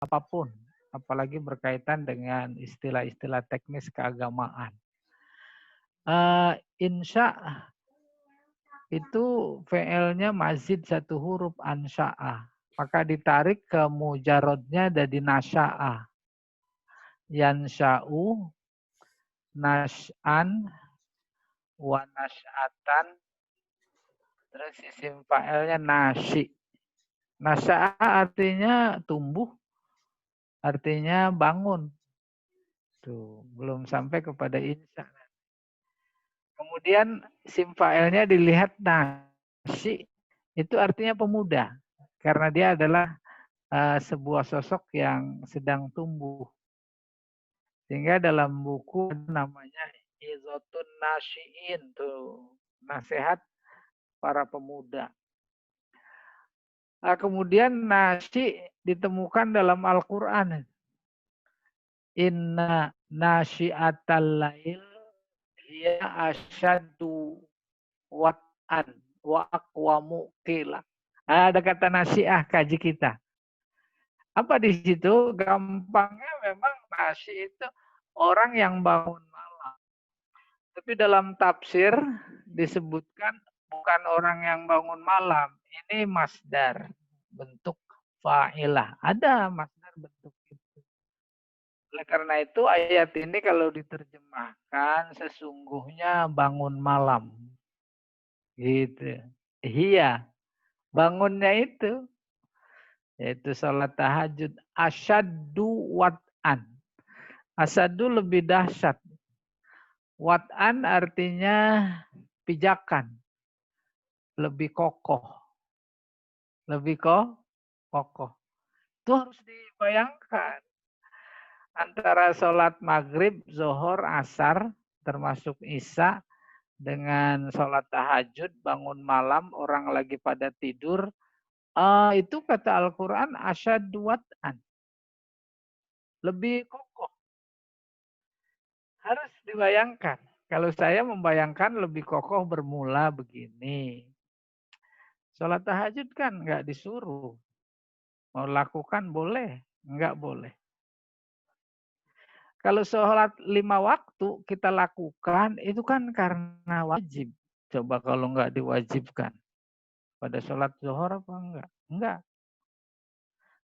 apapun, apalagi berkaitan dengan istilah-istilah teknis keagamaan. Insya itu fi'ilnya mazid satu huruf ansya'a. Maka ditarik ke mujarodnya jadi nasya'a. Yansya'u, nas'an, wa nas'atan. Terus isim fa'ilnya nasi. Nasya'a artinya tumbuh, artinya bangun. Tuh, belum sampai kepada insya. Kemudian isim fa'ilnya dilihat nasi, itu artinya pemuda. Karena dia adalah sebuah sosok yang sedang tumbuh. Sehingga dalam buku namanya Izotun Nasyiin, tuh nasihat para pemuda. Kemudian nasi ditemukan dalam Al-Quran. Inna nasyi'atal lail hiya asyaddu wat'an wa aqwamu qila. Ada kata nasi'ah kaji kita. Apa di situ? Gampangnya memang nasi itu orang yang bangun malam. Tapi dalam tafsir disebutkan bukan orang yang bangun malam. Ini masdar, bentuk fa'ilah. Ada masdar bentuk itu. Oleh karena itu ayat ini kalau diterjemahkan sesungguhnya bangun malam. Gitu. Iya, bangunnya itu. Yaitu sholat tahajud. Asyaddu wat'an. Asyaddu lebih dahsyat. Wat'an artinya pijakan. Lebih kokoh. Lebih kokoh. Itu harus dibayangkan. Antara sholat maghrib, zohor, asar, termasuk isya, dengan sholat tahajud, bangun malam, orang lagi pada tidur, itu kata Al-Quran asyaddu wat'an. Lebih kokoh. Harus dibayangkan. Kalau saya membayangkan lebih kokoh bermula begini. Sholat tahajud kan nggak disuruh. Mau lakukan boleh, nggak boleh. Kalau sholat 5 waktu kita lakukan, itu kan karena wajib. Coba kalau nggak diwajibkan. Pada sholat zuhur apa enggak? Enggak.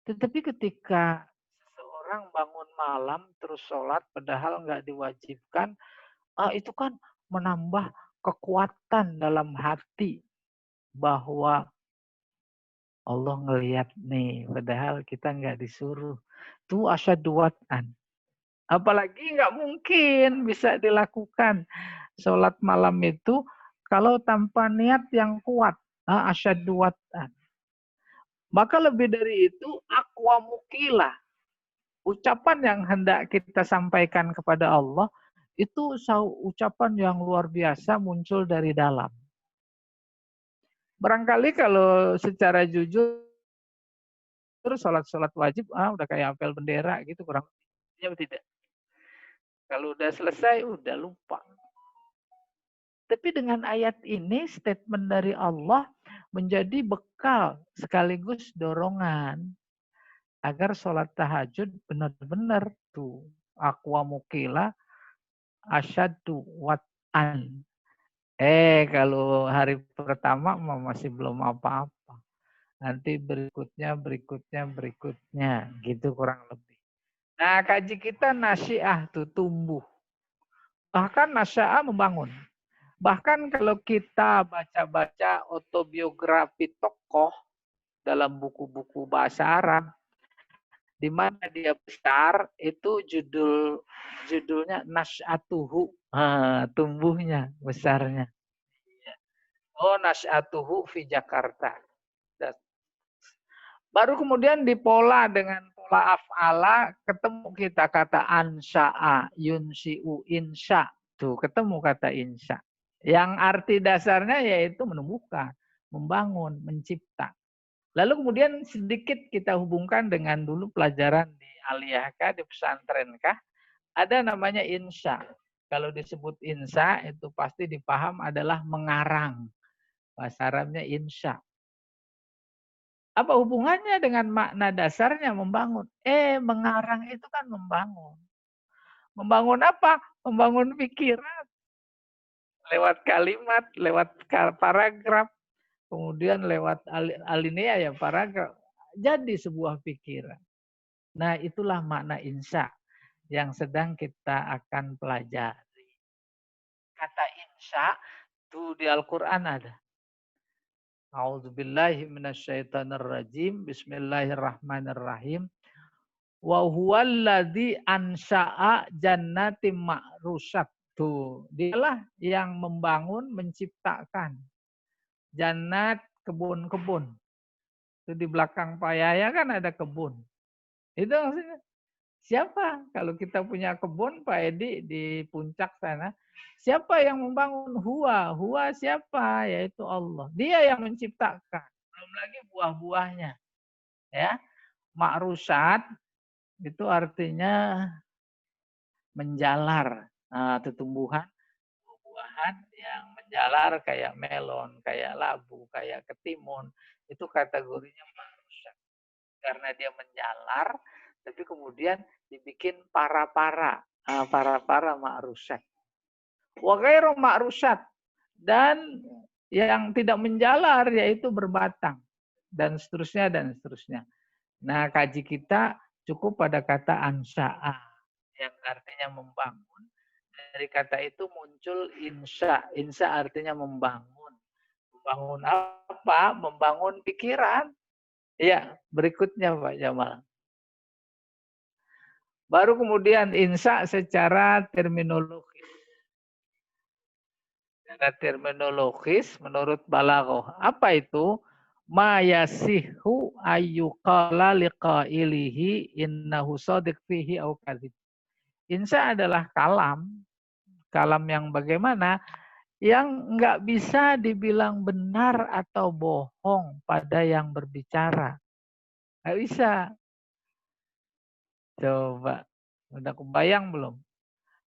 Tetapi ketika seseorang bangun malam terus sholat padahal nggak diwajibkan, itu kan menambah kekuatan dalam hati bahwa Allah ngelihat nih, padahal kita nggak disuruh. Itu asyaddu wat'an. Apalagi nggak mungkin bisa dilakukan sholat malam itu kalau tanpa niat yang kuat. Asyaddu wat'an. Maka lebih dari itu, aqwa mukilah. Ucapan yang hendak kita sampaikan kepada Allah, itu ucapan yang luar biasa muncul dari dalam. Barangkali kalau secara jujur, sholat-sholat wajib, udah kayak apel bendera gitu, kurang lebih tidak. Kalau udah selesai, udah lupa. Tapi dengan ayat ini, statement dari Allah menjadi bekal sekaligus dorongan agar sholat tahajud benar-benar tuh aqwa mukila asyaddu wat'an. Kalau hari pertama masih belum apa-apa. Nanti berikutnya gitu kurang lebih. Nah, kaji kita nasyiah tuh tumbuh. Bahkan nasya'a membangun. Bahkan kalau kita baca-baca autobiografi tokoh dalam buku-buku bahasa Arab, di mana dia besar, itu judulnya Nas'atuhu, tumbuhnya, besarnya. Oh, Nas'atuhu fi Jakarta. Baru kemudian dipola dengan pola af'ala, ketemu kita kata ansya'a, yunsi'u, insya. Tuh, ketemu kata insya. Yang arti dasarnya yaitu menumbuhkan, membangun, mencipta. Lalu kemudian sedikit kita hubungkan dengan dulu pelajaran di aliyahkah, di pesantrenkah, ada namanya insya. Kalau disebut insya itu pasti dipaham adalah mengarang. Bahasa Arabnya insya. Apa hubungannya dengan makna dasarnya membangun? Mengarang itu kan membangun. Membangun apa? Membangun pikiran lewat kalimat, lewat paragraf, kemudian lewat alinea ya paragraf. Jadi sebuah pikiran. Nah, itulah makna insya yang sedang kita akan pelajari. Kata insya itu di Al-Quran ada. A'udzubillahi minasyaitonirrajim. Bismillahirrahmanirrahim. Wa huwallazi ansha'a jannatin ma'rusat. Tuh, dialah yang membangun, menciptakan jannat, kebun-kebun. Itu di belakang Pak Yaya kan ada kebun. Itu maksudnya siapa? Kalau kita punya kebun Pak Edi di puncak sana, siapa yang membangun? Huwa siapa? Yaitu Allah. Dia yang menciptakan. Belum lagi buah-buahnya. Ya, ma'rusat itu artinya menjalar. Nah, tumbuhan, buah-buahan yang menjalar kayak melon, kayak labu, kayak ketimun. Itu kategorinya ma'rusat. Karena dia menjalar, tapi kemudian dibikin para-para. Para-para ma'rusat. Wa ghairu ma'rusat. Dan yang tidak menjalar yaitu berbatang. Dan seterusnya, dan seterusnya. Nah, kaji kita cukup pada kata ansya'a. Yang artinya membangun. Dari kata itu muncul insya. Insya artinya membangun. Membangun apa? Membangun pikiran. Ya, berikutnya Pak Jamal. Baru kemudian insya secara terminologis. Secara terminologis menurut Balaghah. Apa itu? Ma yasihu ayyuqala liqailihi innahu shadiq fihi au kadzib. Insya adalah kalam. Kalam yang bagaimana? Yang nggak bisa dibilang benar atau bohong pada yang berbicara. Nggak bisa. Coba. Udah kebayang belum?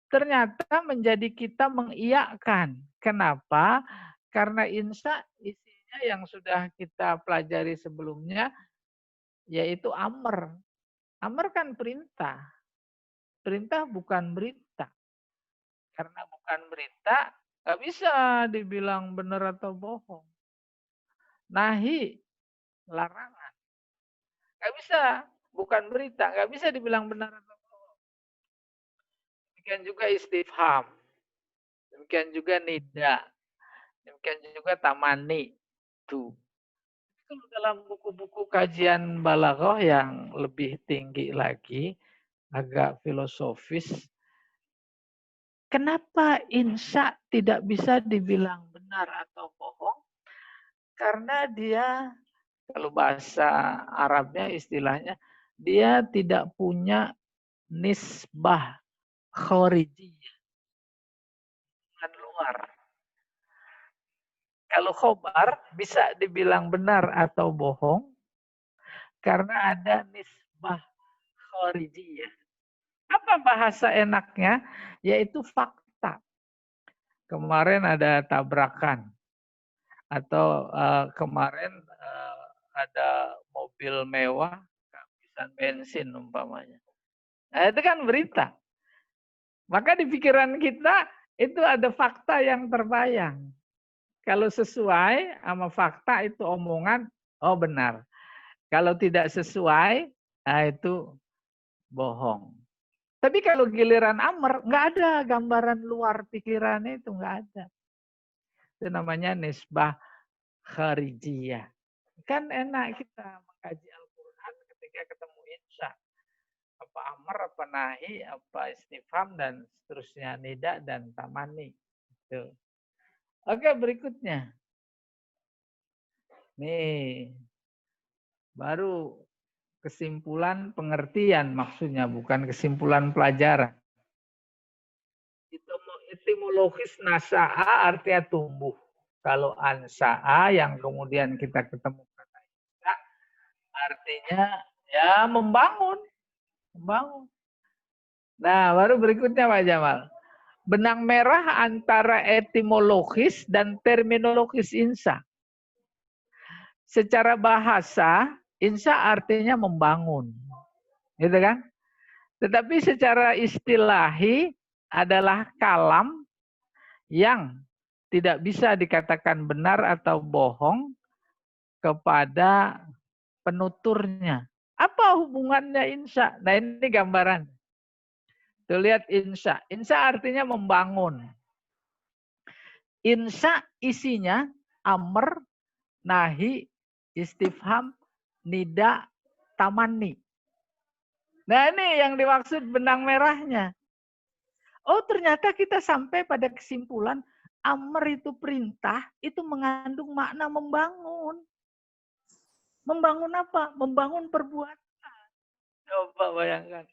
Ternyata menjadi kita mengiyakan. Kenapa? Karena insya isinya yang sudah kita pelajari sebelumnya, yaitu amr. Amr kan perintah. Perintah bukan berita. Karena bukan berita, nggak bisa dibilang benar atau bohong. Nahi, larangan. Nggak bisa, bukan berita. Nggak bisa dibilang benar atau bohong. Demikian juga istifham. Demikian juga nida. Demikian juga tamani. Tuh. Kalau dalam buku-buku kajian balaghah yang lebih tinggi lagi, agak filosofis, kenapa insya tidak bisa dibilang benar atau bohong? Karena dia, kalau bahasa Arabnya istilahnya, dia tidak punya nisbah khorijiyah, luar. Kalau khobar bisa dibilang benar atau bohong karena ada nisbah khorijiyah. Apa bahasa enaknya? Yaitu fakta. Kemarin ada tabrakan. Atau kemarin ada mobil mewah kehabisan bensin umpamanya. Nah, itu kan berita. Maka di pikiran kita itu ada fakta yang terbayang. Kalau sesuai sama fakta itu omongan, oh benar. Kalau tidak sesuai, nah itu bohong. Tapi kalau giliran amr, nggak ada gambaran luar pikiran itu, nggak ada. Itu namanya nisbah kharijiyah. Kan enak kita mengkaji Al-Quran ketika ketemu insya. Apa amr, apa nahi, apa istifham, dan seterusnya. Nida dan tamani. Itu. Oke, berikutnya. Nih, baru kesimpulan pengertian maksudnya, bukan kesimpulan pelajaran. Etimologis nasa'a artinya tumbuh. Kalau ansa'a yang kemudian kita ketemu kata insya, artinya ya membangun. Membangun. Nah, baru berikutnya Pak Jamal. Benang merah antara etimologis dan terminologis insya. Secara bahasa, Insya artinya membangun. Gitu kan? Tetapi secara istilahi adalah kalam yang tidak bisa dikatakan benar atau bohong kepada penuturnya. Apa hubungannya insya? Nah ini gambaran. Tuh lihat insya. Insya artinya membangun. Insya isinya amr, nahi, istifham, nida, tamanni. Nah ini yang dimaksud benang merahnya. Oh ternyata kita sampai pada kesimpulan amr itu perintah, itu mengandung makna membangun. Membangun apa? Membangun perbuatan. Coba bayangkan.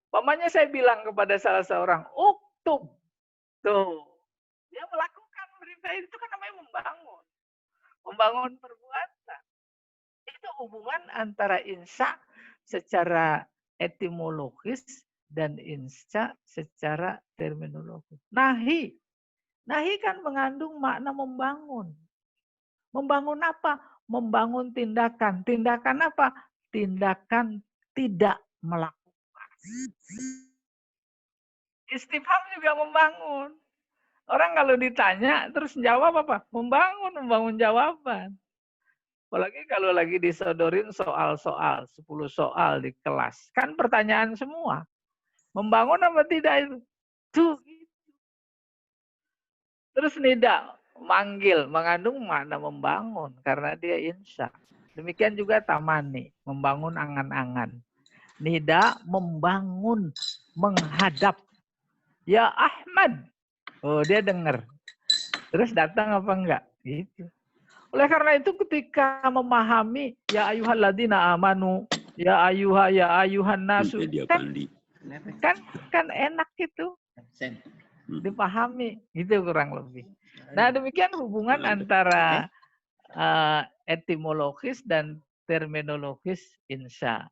Pamannya saya bilang kepada salah seorang, uktub. Tuh. Dia melakukan perintah itu kan namanya membangun. Membangun perbuatan. Itu hubungan antara insya secara etimologis dan insya secara terminologis. Nahi. Nahi kan mengandung makna membangun. Membangun apa? Membangun tindakan. Tindakan apa? Tindakan tidak melakukan. Istifham juga membangun. Orang kalau ditanya terus jawab apa? Membangun jawaban. Apalagi kalau lagi disodorin soal-soal, 10 soal di kelas. Kan pertanyaan semua. Membangun apa tidak itu? Tuh. Terus nida, manggil, mengandung makna membangun. Karena dia insya. Demikian juga tamani, membangun angan-angan. Nida, membangun, menghadap. Ya Ahmad. Oh dia dengar. Terus datang apa enggak? Gitu. Oleh karena itu ketika memahami ya ayyuhalladzina amanu, ya ayuhan nasu, kan enak gitu. Dipahami, gitu kurang lebih. Nah demikian hubungan antara etimologis dan terminologis insya.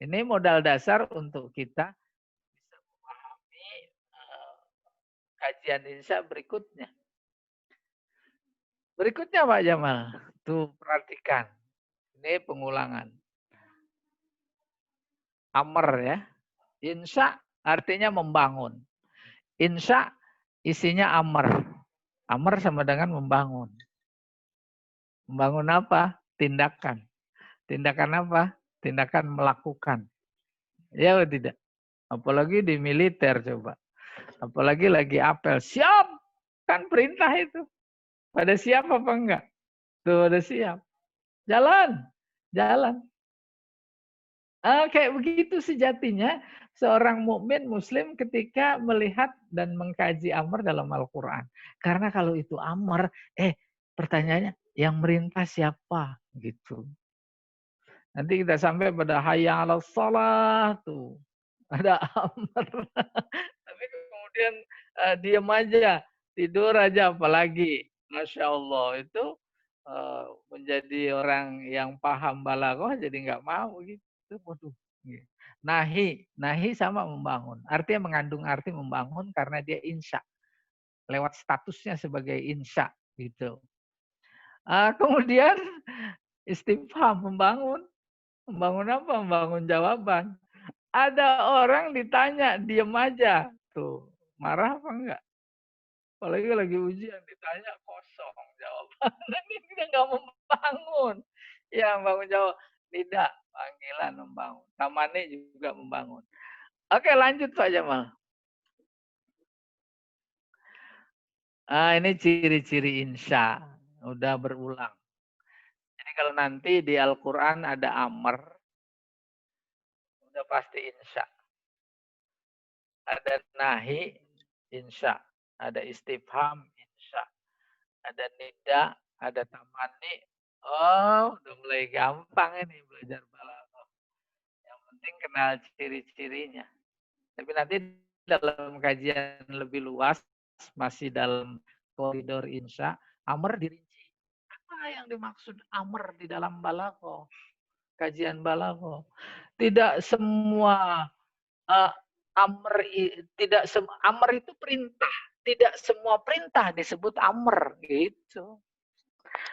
Ini modal dasar untuk kita bisa memahami kajian insya berikutnya. Berikutnya Pak Jamal, tuh perhatikan. Ini pengulangan. Amr ya. Insya artinya membangun. Insya isinya amr. Amr sama dengan membangun. Membangun apa? Tindakan. Tindakan apa? Tindakan melakukan. Ya atau tidak? Apalagi di militer coba. Apalagi lagi apel. Siap! Kan perintah itu. Pada siap apa enggak? Tuh pada siap. Jalan. Jalan. Kayak begitu sejatinya seorang mukmin muslim ketika melihat dan mengkaji amr dalam Al-Quran. Karena kalau itu amr, pertanyaannya yang merintah siapa? Gitu. Nanti kita sampai pada hayya 'alas shalah tuh. Ada amr. Tapi kemudian diam aja, tidur aja apalagi. Masya Allah itu menjadi orang yang paham balaghah jadi nggak mau gitu. Waduh. Nahi sama membangun. Artinya mengandung arti membangun karena dia insya. Lewat statusnya sebagai insya gitu. Kemudian istifham membangun. Membangun apa? Membangun jawaban. Ada orang ditanya, diem aja. Tuh, marah apa enggak? Apalagi lagi ujian, ditanya kosong jawaban. Ini dia nggak membangun. Ya, membangun jawab. Tidak, panggilan membangun. Tamani juga membangun. Oke, lanjut Pak Jamal. Ini ciri-ciri insya. Udah berulang. Jadi kalau nanti di Al-Quran ada amr, udah pasti insya. Ada nahi, insya. Ada istifham, insya. Ada nida, ada tamani. Oh, udah mulai gampang ini belajar balaghah. Yang penting kenal ciri-cirinya. Tapi nanti dalam kajian lebih luas, masih dalam koridor insya, amr dirinci. Apa yang dimaksud amr di dalam balaghah? Kajian balaghah. Tidak semua amr itu perintah. Tidak semua perintah disebut amr gitu.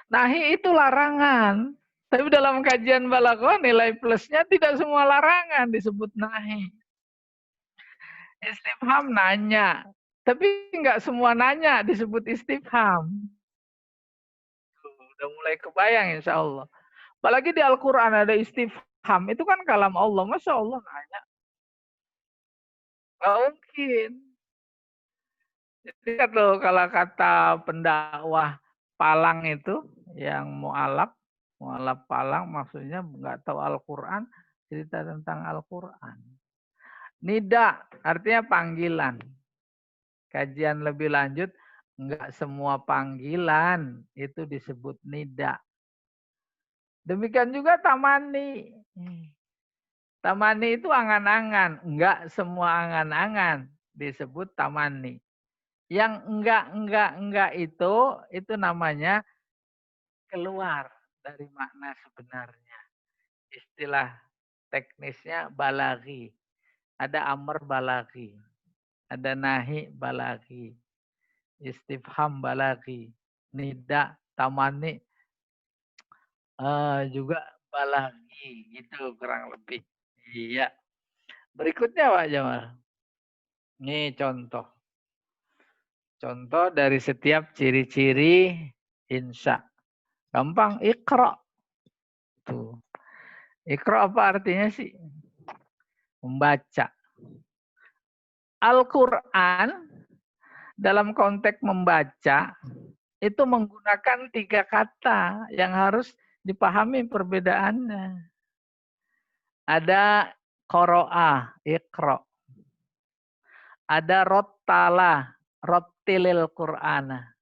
Nahi itu larangan, Tapi dalam kajian balaghah nilai plusnya tidak semua larangan disebut nahi. Istifham nanya, tapi nggak semua nanya disebut istifham. Udah mulai kebayang insya Allah. Apalagi di Al-Quran ada istifham, itu kan kalam Allah. Masa Allah nanya? Nggak mungkin. Jadi kalau kata pendakwah Palang itu, yang mu'alaf Palang maksudnya nggak tahu Al-Quran, cerita tentang Al-Quran. Nida artinya panggilan. Kajian lebih lanjut, nggak semua panggilan itu disebut nida. Demikian juga tamani. Tamani itu angan-angan. Enggak semua angan-angan disebut tamani. Yang enggak itu namanya keluar dari makna sebenarnya. Istilah teknisnya balaghi. Ada amr balaghi. Ada nahi balaghi. Istifham balaghi. Nida, tamani juga balaghi. Gitu kurang lebih. Iya. Berikutnya Pak Jamal. Ini contoh. Contoh dari setiap ciri-ciri insya. Gampang, ikra. Tuh. Ikra apa artinya sih? Membaca. Al-Quran dalam konteks membaca itu menggunakan 3 kata yang harus dipahami perbedaannya. Ada qoro'ah, ikra. Ada rottala, rottilil Qur'ana.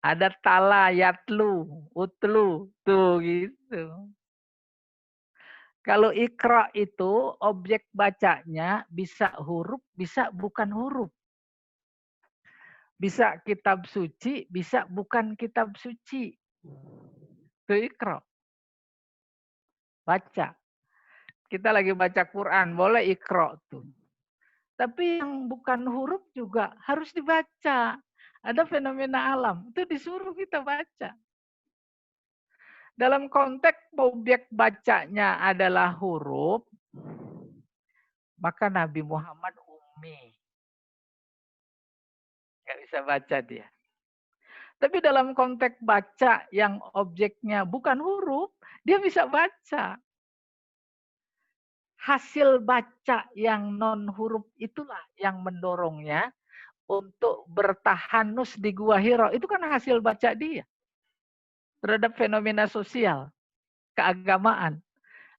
Ada tala, yatlu, utlu. Tuh gitu. Kalau ikra itu objek bacanya bisa huruf, bisa bukan huruf. Bisa kitab suci, bisa bukan kitab suci. Itu ikra. Baca. Kita lagi baca Quran, boleh ikra tuh. Tapi yang bukan huruf juga harus dibaca. Ada fenomena alam, itu disuruh kita baca. Dalam konteks objek bacanya adalah huruf, maka Nabi Muhammad ummi. Nggak bisa baca dia. Tapi dalam konteks baca yang objeknya bukan huruf, dia bisa baca. Hasil baca yang non huruf itulah yang mendorongnya untuk bertahanus di Gua Hira. Itu kan hasil baca dia terhadap fenomena sosial, keagamaan.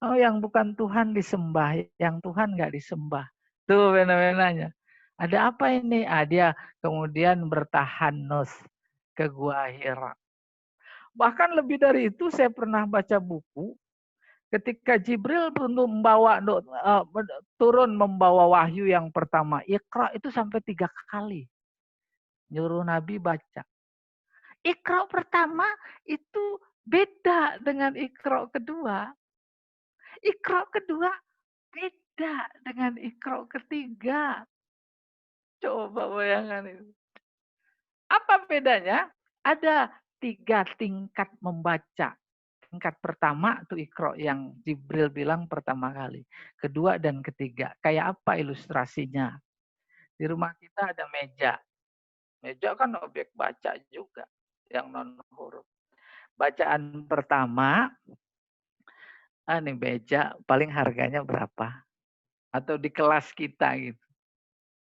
Oh, yang bukan Tuhan disembah, yang Tuhan nggak disembah. Tuh fenomenanya. Ada apa ini? Dia kemudian bertahanus ke Gua Hira. Bahkan lebih dari itu, saya pernah baca buku ketika Jibril turun membawa wahyu yang pertama, Iqra itu sampai 3 kali. Nyuruh Nabi baca. Iqra pertama itu beda dengan Iqra kedua. Iqra kedua beda dengan Iqra ketiga. Coba bayangkan itu. Apa bedanya? Ada 3 tingkat membaca. Tingkat pertama itu Iqra yang Jibril bilang pertama kali. Kedua dan ketiga. Kayak apa ilustrasinya? Di rumah kita ada meja. Meja kan objek baca juga. Yang non huruf. Bacaan pertama, nih meja paling harganya berapa? Atau di kelas kita gitu.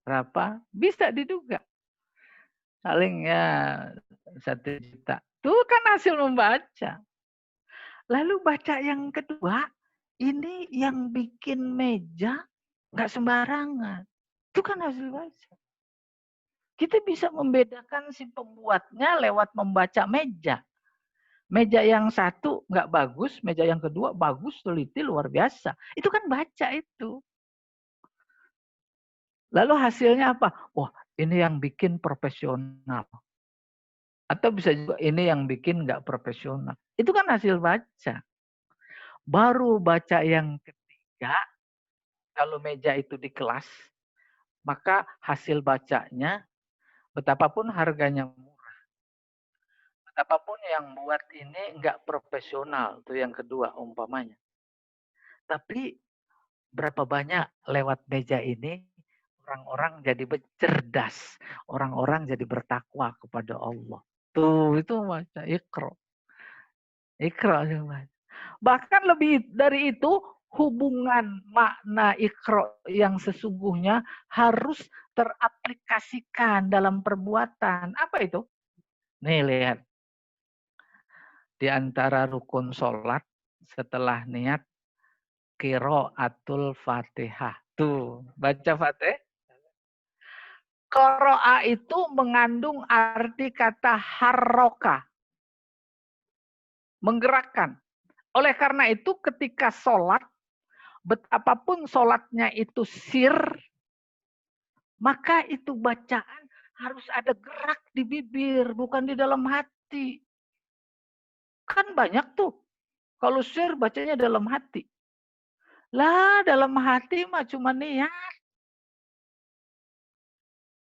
Berapa? Bisa diduga. Paling ya 1 juta. Itu kan hasil membaca. Lalu baca yang kedua, ini yang bikin meja nggak sembarangan. Itu kan hasil baca. Kita bisa membedakan si pembuatnya lewat membaca meja. Meja yang satu nggak bagus, meja yang kedua bagus, teliti, luar biasa. Itu kan baca itu. Lalu hasilnya apa? Wah, ini yang bikin profesional. Atau bisa juga ini yang bikin nggak profesional. Itu kan hasil baca. Baru baca yang ketiga, kalau meja itu di kelas, maka hasil bacanya, betapapun harganya murah, Apapun yang buat ini nggak profesional, tuh yang kedua umpamanya. Tapi berapa banyak lewat meja ini orang-orang jadi cerdas, orang-orang jadi bertakwa kepada Allah. Tuh itu baca Iqra. Iqra coba. Bahkan lebih dari itu, hubungan makna Iqra yang sesungguhnya harus teraplikasikan dalam perbuatan. Apa itu? Nih lihat, di antara rukun sholat setelah niat qiraatul Fatihah. Tuh, baca Fatihah. Qira'a itu mengandung arti kata harroka, menggerakkan. Oleh karena itu ketika sholat, betapapun sholatnya itu sir, maka itu bacaan harus ada gerak di bibir, bukan di dalam hati. Kan banyak tuh, kalau sir bacanya dalam hati. Lah dalam hati mah cuma niat.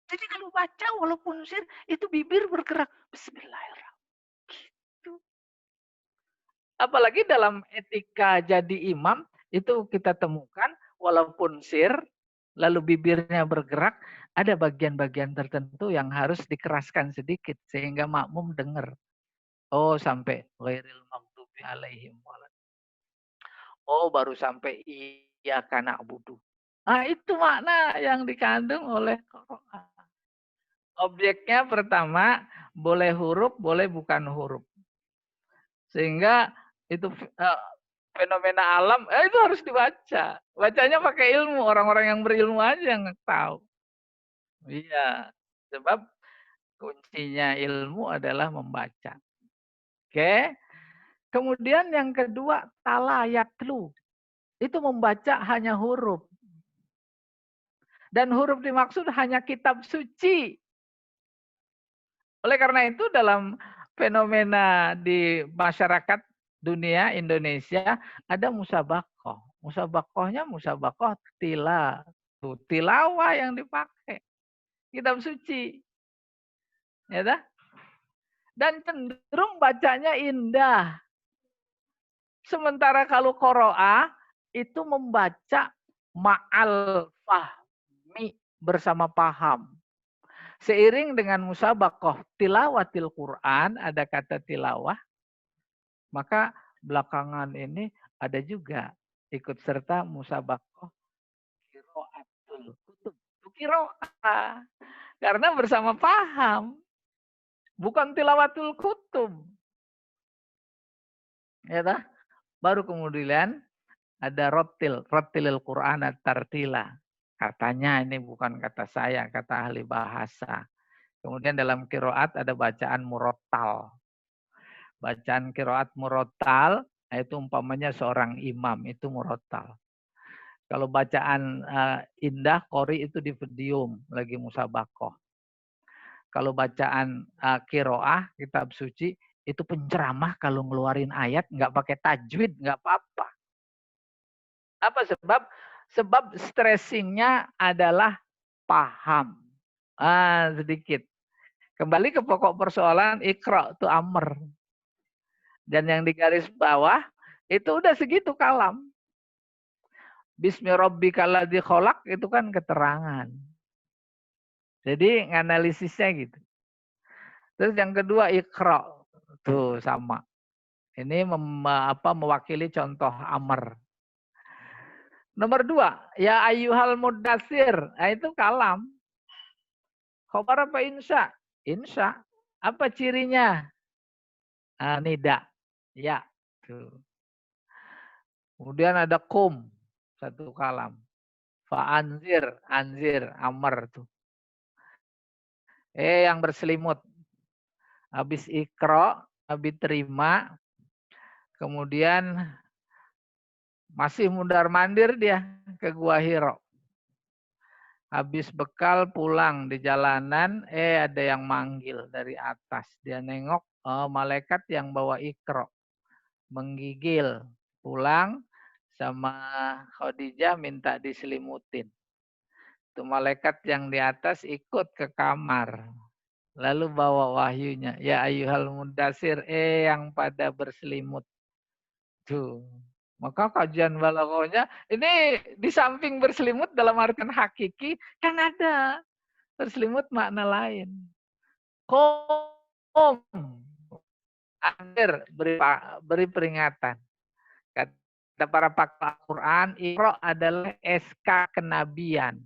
Jadi kalau baca walaupun sir, itu bibir bergerak. Bismillahirrahmanirrahim. Gitu. Apalagi dalam etika jadi imam, itu kita temukan walaupun sir, lalu bibirnya bergerak, ada bagian-bagian tertentu yang harus dikeraskan sedikit sehingga makmum dengar. Oh sampai ghairil maghdubi alaihim walad. Oh baru sampai iya kana budu. Nah itu makna yang dikandung oleh Quran. Objeknya pertama boleh huruf, boleh bukan huruf. Sehingga itu fenomena alam itu harus dibaca. Bacanya pakai ilmu, orang-orang yang berilmu aja yang tahu. Iya, sebab kuncinya ilmu adalah membaca. Oke. Kemudian yang kedua talayatlu. Itu membaca hanya huruf. Dan huruf dimaksud hanya kitab suci. Oleh karena itu dalam fenomena di masyarakat dunia Indonesia ada musabakoh. Musabakohnya musabakoh tilawah yang dipakai. Kitab suci. Ya dah? Dan cenderung bacanya indah. Sementara kalau qoro'ah itu membaca ma'al fahmi bersama paham. Seiring dengan musabakoh tilawatil Quran, ada kata tilawah, maka belakangan ini ada juga ikut serta musabakoh qiraatul kutub. Qiraah. Karena bersama paham. Bukan tilawatul kutub. Ya tak? Baru kemudian ada rotilil Quran tartila. Katanya ini bukan kata saya, kata ahli bahasa. Kemudian dalam kiroat ada bacaan murotal. Bacaan kiroat murotal, itu umpamanya seorang imam, itu murotal. Kalau bacaan indah, kori itu di pedium, lagi musabakoh. Kalau bacaan kiroah, kitab suci, itu penceramah kalau ngeluarin ayat, nggak pakai tajwid, nggak apa-apa. Apa sebab? Sebab stressingnya adalah paham. Sedikit. Kembali ke pokok persoalan, ikra itu amr. Dan yang di garis bawah, itu udah segitu kalam. Bismi rabbikal ladzi khalaq itu kan keterangan. Jadi nganalisisnya gitu. Terus yang kedua ikra. Tuh sama. Ini mewakili contoh amr. Nomor dua, ya ayyuhal mudatsir. Nah, itu kalam. Khobar apa insya? Insya. Apa cirinya? Nida. Ya. Tuh. Kemudian ada kum. Satu kalam. Fa'anzir. Anzir. Amr. Tuh. Yang berselimut. Habis ikro. Habis terima. Kemudian masih mundar mandir dia ke Gua Hiro. Habis bekal pulang di jalanan, ada yang manggil dari atas. Dia nengok, malaikat yang bawa ikro. Menggigil. Pulang sama Khadijah minta diselimutin. Itu malaikat yang di atas ikut ke kamar. Lalu bawa wahyunya. Ya ayyuhal mudassir, yang pada berselimut. Tuh. Maka kajian balaghahnya ini di samping berselimut dalam artian hakiki kan ada berselimut makna lain. Qom, hadir beri peringatan. Kata para pakar Al-Quran, Iqra adalah SK kenabian.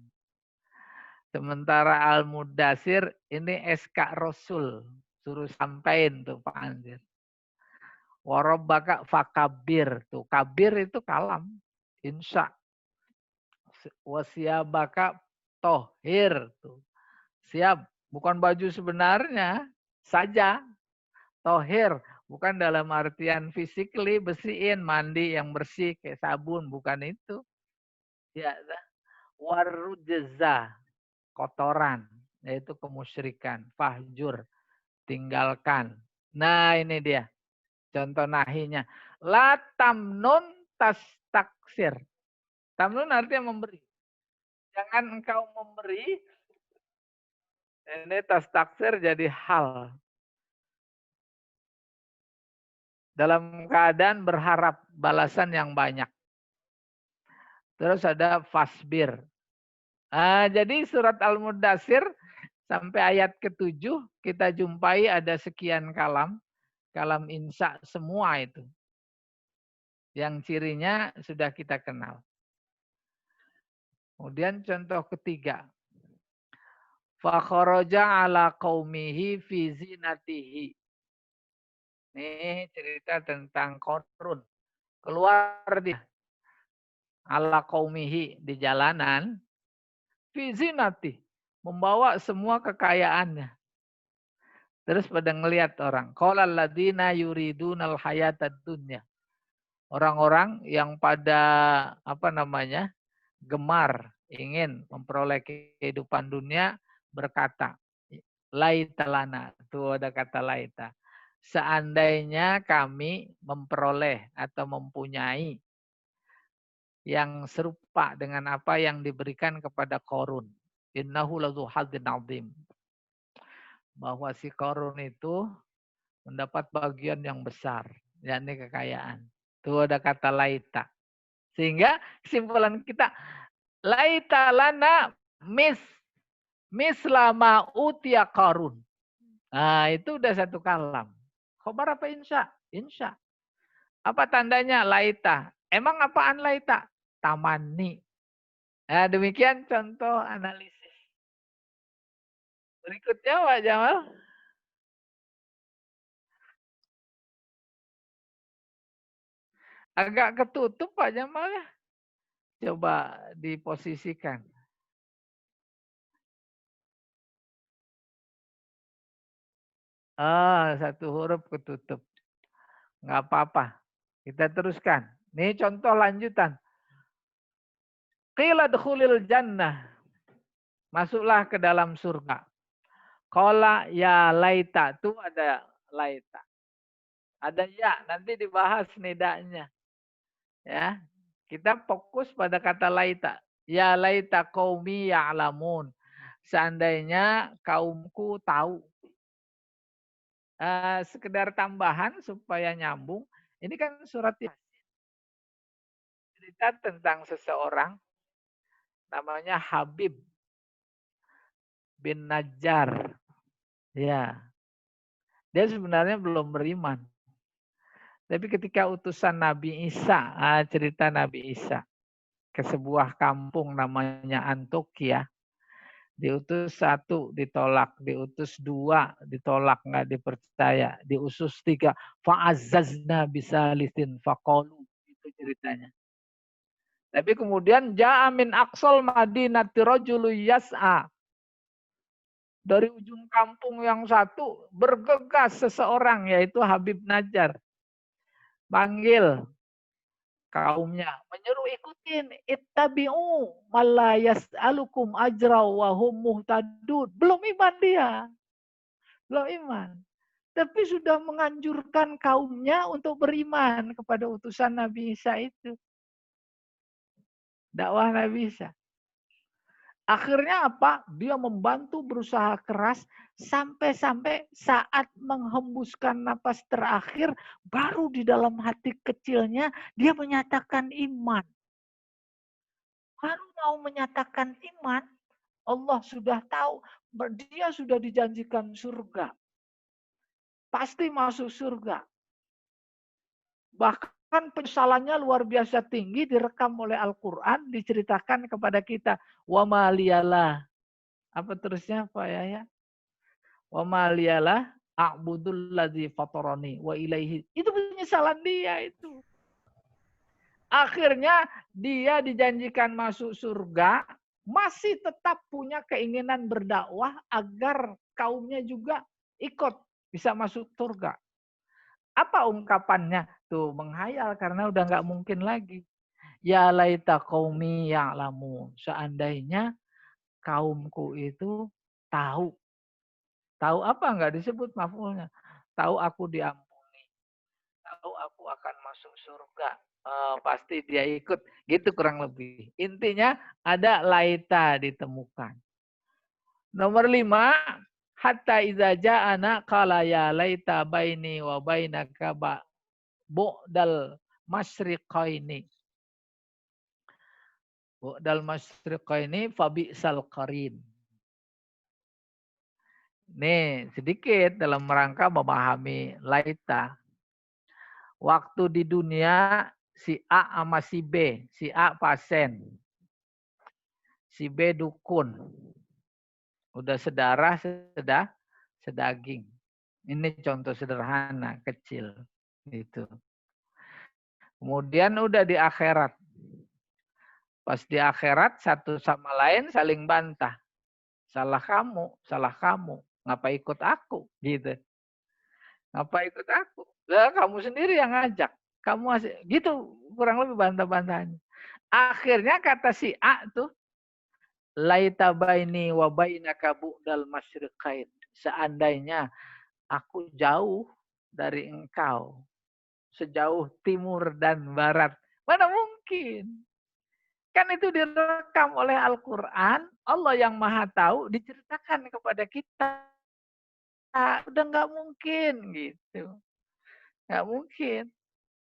Sementara Al-Mudassir ini SK Rasul. Suruh sampaikan tuh Pak Anzir. Warabbaka fakabir. Tuh, kabir itu kalam. Insya. Wasiyabaka tohir. Tuh. Siap. Bukan baju sebenarnya. Saja. Tohir. Bukan dalam artian physically bersihin. Mandi yang bersih kayak sabun. Bukan itu. Ya. Warujza. Kotoran. Yaitu kemusyrikan. Fahjur. Tinggalkan. Nah ini dia. Contoh nahinya. La tamnun tas taksir. Tamnun artinya memberi. Jangan engkau memberi. Ini tas taksir jadi hal. Dalam keadaan berharap balasan yang banyak. Terus ada fasbir. Jadi surat Al-Mudassir sampai ayat ke-7 kita jumpai ada sekian kalam. Kalam insya semua itu. Yang cirinya sudah kita kenal. Kemudian contoh ketiga. Fakharaja ala qaumihi fi zinatihi. Ini cerita tentang Qarun. Keluar dia. Ala qaumihi di jalanan. Fi zinati. Membawa semua kekayaannya. Terus pada ngelihat orang. Qala alladziina yuridunal hayatad dunya. Orang-orang yang pada gemar ingin memperoleh kehidupan dunia berkata, laita lana. Tuh ada kata laita. Seandainya kami memperoleh atau mempunyai yang serupa dengan apa yang diberikan kepada Qarun. Innahu ladzu hadzin adzim. Bahwa si Qarun itu mendapat bagian yang besar, yakni kekayaan. Tuh ada kata laita. Sehingga kesimpulan kita, laita lana mislama utia Qarun. Nah, itu udah satu kalam. Khobar apa insya? Insya. Apa tandanya laita? Emang apaan laita? Tamani. Nah, demikian contoh analisis. Berikutnya Pak Jamal. Agak ketutup Pak Jamal ya. Coba diposisikan. Satu huruf ketutup. Nggak apa-apa. Kita teruskan. Ini contoh lanjutan. Qila dkhulil jannah. Masuklah ke dalam surga. Qala ya laita. Itu ada laita. Ada ya, nanti dibahas nidanya. Ya. Kita fokus pada kata laita. Ya laita qaumi ya'lamun. Seandainya kaumku tahu. Sekedar tambahan supaya nyambung. Ini kan surat Yasin. Cerita tentang seseorang namanya Habib bin Najjar. Ya. Dia sebenarnya belum beriman. Tapi ketika utusan Nabi Isa, cerita Nabi Isa ke sebuah kampung namanya Antokia, diutus 1 ditolak, diutus 2 ditolak, nggak dipercaya, diutus 3 fa'azzazna bisalisin faqalu, itu ceritanya. Tapi kemudian ja'a min aqsal madinati rajulu yas'a. Dari ujung kampung yang satu bergegas seseorang yaitu Habib Najjar. Panggil kaumnya, menyuruh ikutin, ittabi'u malla yas'alukum ajra wa hum muhtadun. Belum iman dia. Belum iman. Tapi sudah menganjurkan kaumnya untuk beriman kepada utusan Nabi Isa itu. Dakwah Nabi Isa. Akhirnya apa? Dia membantu berusaha keras sampai-sampai saat menghembuskan napas terakhir, baru di dalam hati kecilnya dia menyatakan iman. Baru mau menyatakan iman, Allah sudah tahu, dia sudah dijanjikan surga. Pasti masuk surga. Bahkan penyesalannya luar biasa tinggi, direkam oleh Al-Quran, diceritakan kepada kita. Wa ma liyalah. Apa terusnya Pak Yahya? Wa ma liyalah a'budul ladzi fatarani wa ilaihi. Itu penyesalan dia itu. Akhirnya dia dijanjikan masuk surga, masih tetap punya keinginan berdakwah agar kaumnya juga ikut bisa masuk surga. Apa ungkapannya? Tuh menghayal karena udah nggak mungkin lagi. Ya laita qaumi ya'lamun. Seandainya kaumku itu tahu. Tahu apa enggak disebut maf'ulnya? Tahu aku diampuni. Tahu aku akan masuk surga. Pasti dia ikut. Gitu kurang lebih. Intinya ada laita ditemukan. Nomor 5. Hatta idza ja'ana qala ya laita baini wa bainaka bu'dal masyriqaini. Bu'dal masyriqaini fabi'sal qarin. Nih, sedikit dalam rangka memahami laita. Waktu di dunia si A sama si B. Si A pasien. Si B dukun. Udah sedarah, sedaging. Ini contoh sederhana, kecil. Gitu. Kemudian udah di akhirat. Pas di akhirat satu sama lain saling bantah. Salah kamu. Ngapa ikut aku? Gitu. Ngapa ikut aku? Lah kamu sendiri yang ngajak. Kamu masih gitu kurang lebih bantah-bantahannya. Akhirnya kata si A tuh, laita baini wa bainaka bu'dal masyriqain. Seandainya aku jauh dari engkau, sejauh timur dan barat. Mana mungkin? Kan itu direkam oleh Al-Quran, Allah yang maha tahu, diceritakan kepada kita. Udah nggak mungkin gitu. Nggak mungkin.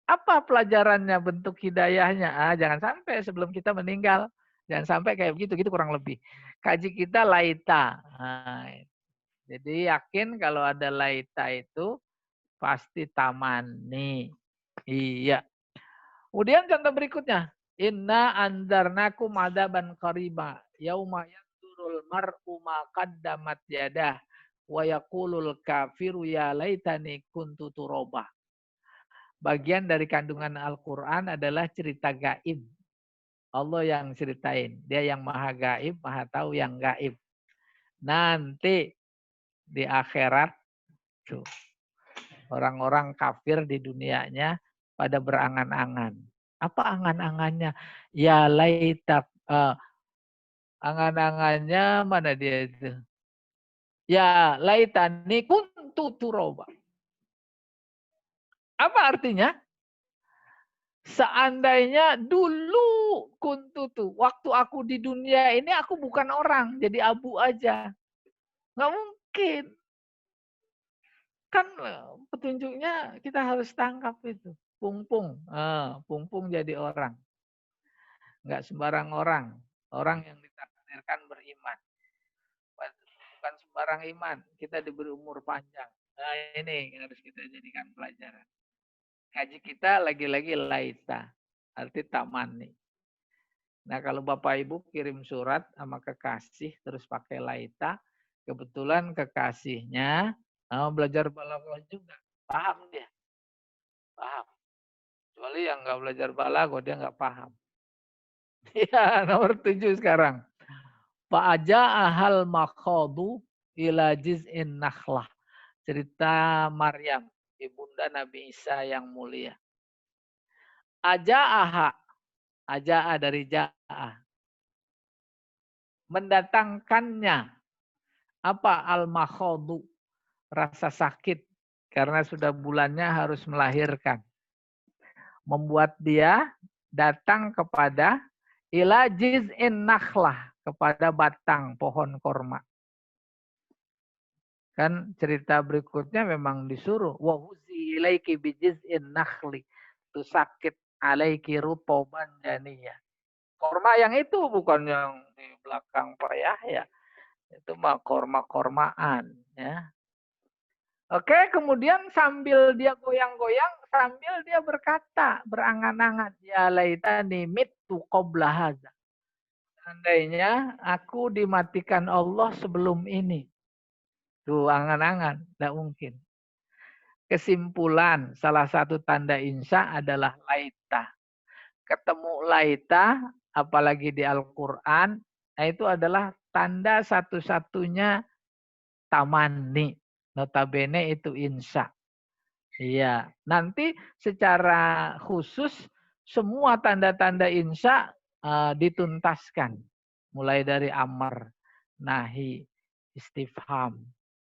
Apa pelajarannya, bentuk hidayahnya? Jangan sampai sebelum kita meninggal. Jangan sampai kayak begitu, gitu kurang lebih. Kaji kita laita. Jadi yakin kalau ada laita itu pasti tamani. Iya. Kemudian contoh berikutnya. Inna andarnakum adaban qariba. Yauma yanzurul mar'u ma qaddamat yadah. Wa yaqulul kafiru ya laitani kuntu turaba. Bagian dari kandungan Al-Quran adalah cerita gaib. Allah yang ceritain. Dia yang maha gaib, maha tahu yang gaib. Nanti di akhirat, tuh, orang-orang kafir di dunianya pada berangan-angan. Apa angan-angannya? Ya laita, angan-angannya mana dia itu? Ya laitani kuntu turaba. Apa artinya? Seandainya dulu kuntutu, waktu aku di dunia ini aku bukan orang, jadi abu aja. Nggak mungkin. Kan petunjuknya kita harus tangkap itu. Pungpung, pungpung jadi orang. Nggak sembarang orang. Orang yang ditakdirkan beriman. Bukan sembarang iman. Kita diberi umur panjang. Nah ini yang harus kita jadikan pelajaran. Kaji kita lagi-lagi laita. Arti tamani. Nah kalau Bapak Ibu kirim surat sama kekasih terus pakai laita. Kebetulan kekasihnya belajar balaghah juga. Paham dia. Paham. Kecuali yang nggak belajar balaghah dia nggak paham. Ya nomor 7 sekarang. Fa'aja ahal makhadu ila jiz'in nakhlah. Cerita Maryam, ibunda Nabi Isa yang mulia. Aja'aha. Aja'a dari ja'a. Mendatangkannya. Apa al-makhadu? Rasa sakit. Karena sudah bulannya harus melahirkan. Membuat dia datang kepada ila jiz'in nakhlah. kepada batang pohon korma. Kan cerita berikutnya memang disuruh. Wa huzi ilaiki bijiz'in nakhli tusakit alaiki rutoban janiyah. Korma yang itu bukan yang di belakang Pak Yahya. Itu mah korma-kormaan. Ya. Oke, kemudian sambil dia goyang-goyang, sambil dia berkata, berangan-angan, ya laitani mittu qabla hadza. Seandainya aku dimatikan Allah sebelum ini. Tuh, angan-angan, tidak mungkin. Kesimpulan, salah satu tanda insya adalah laita. Ketemu laita, apalagi di Al-Quran, nah itu adalah tanda satu-satunya tamani. Notabene itu insya. Iya, nanti secara khusus semua tanda-tanda insya dituntaskan. Mulai dari amar, nahi, istifham,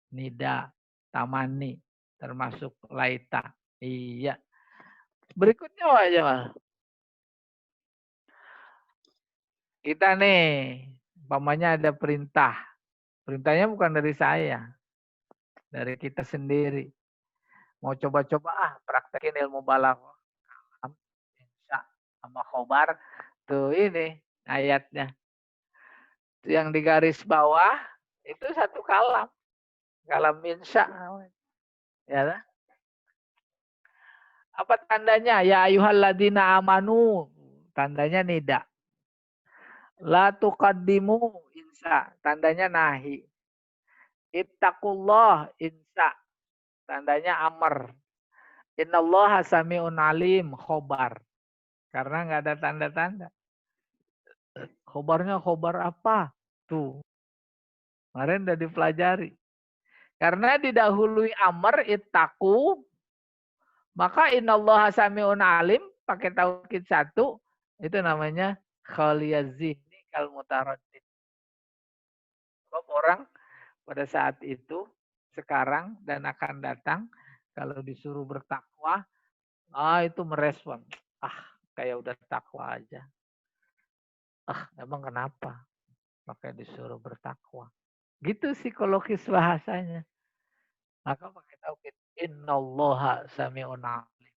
nida, tamani, termasuk laita. Iya. Berikutnya aja, Mas. Kita nih, umpamanya ada perintah. Perintahnya bukan dari saya, dari kita sendiri. Mau coba-coba praktekin ilmu balaghah insya sama khobar. Tuh ini ayatnya. Yang di garis bawah itu satu kalam. Kalam insya. Ya, apa tandanya? Ya ayyuhalladzina amanu. Tandanya nida. La tuqaddimu insya. Tandanya nahi. Ittaqullah insya. Tandanya amr. Innallaha sami'un alim khobar. Karena nggak ada tanda-tanda. Khobarnya khobar apa? Tuh. Kemarin udah dipelajari. Karena didahului amr ittaqu, maka innallaha sami'un alim pakai taukid satu, itu namanya khaliyaz zihni kal mutaraddid. Sebab orang pada saat itu, sekarang dan akan datang, kalau disuruh bertakwa, itu merespon. Kayak udah takwa aja. Emang kenapa? Maka disuruh bertakwa. Gitu psikologis bahasanya. Maka pakai taukid. Innallaha sami'un alim.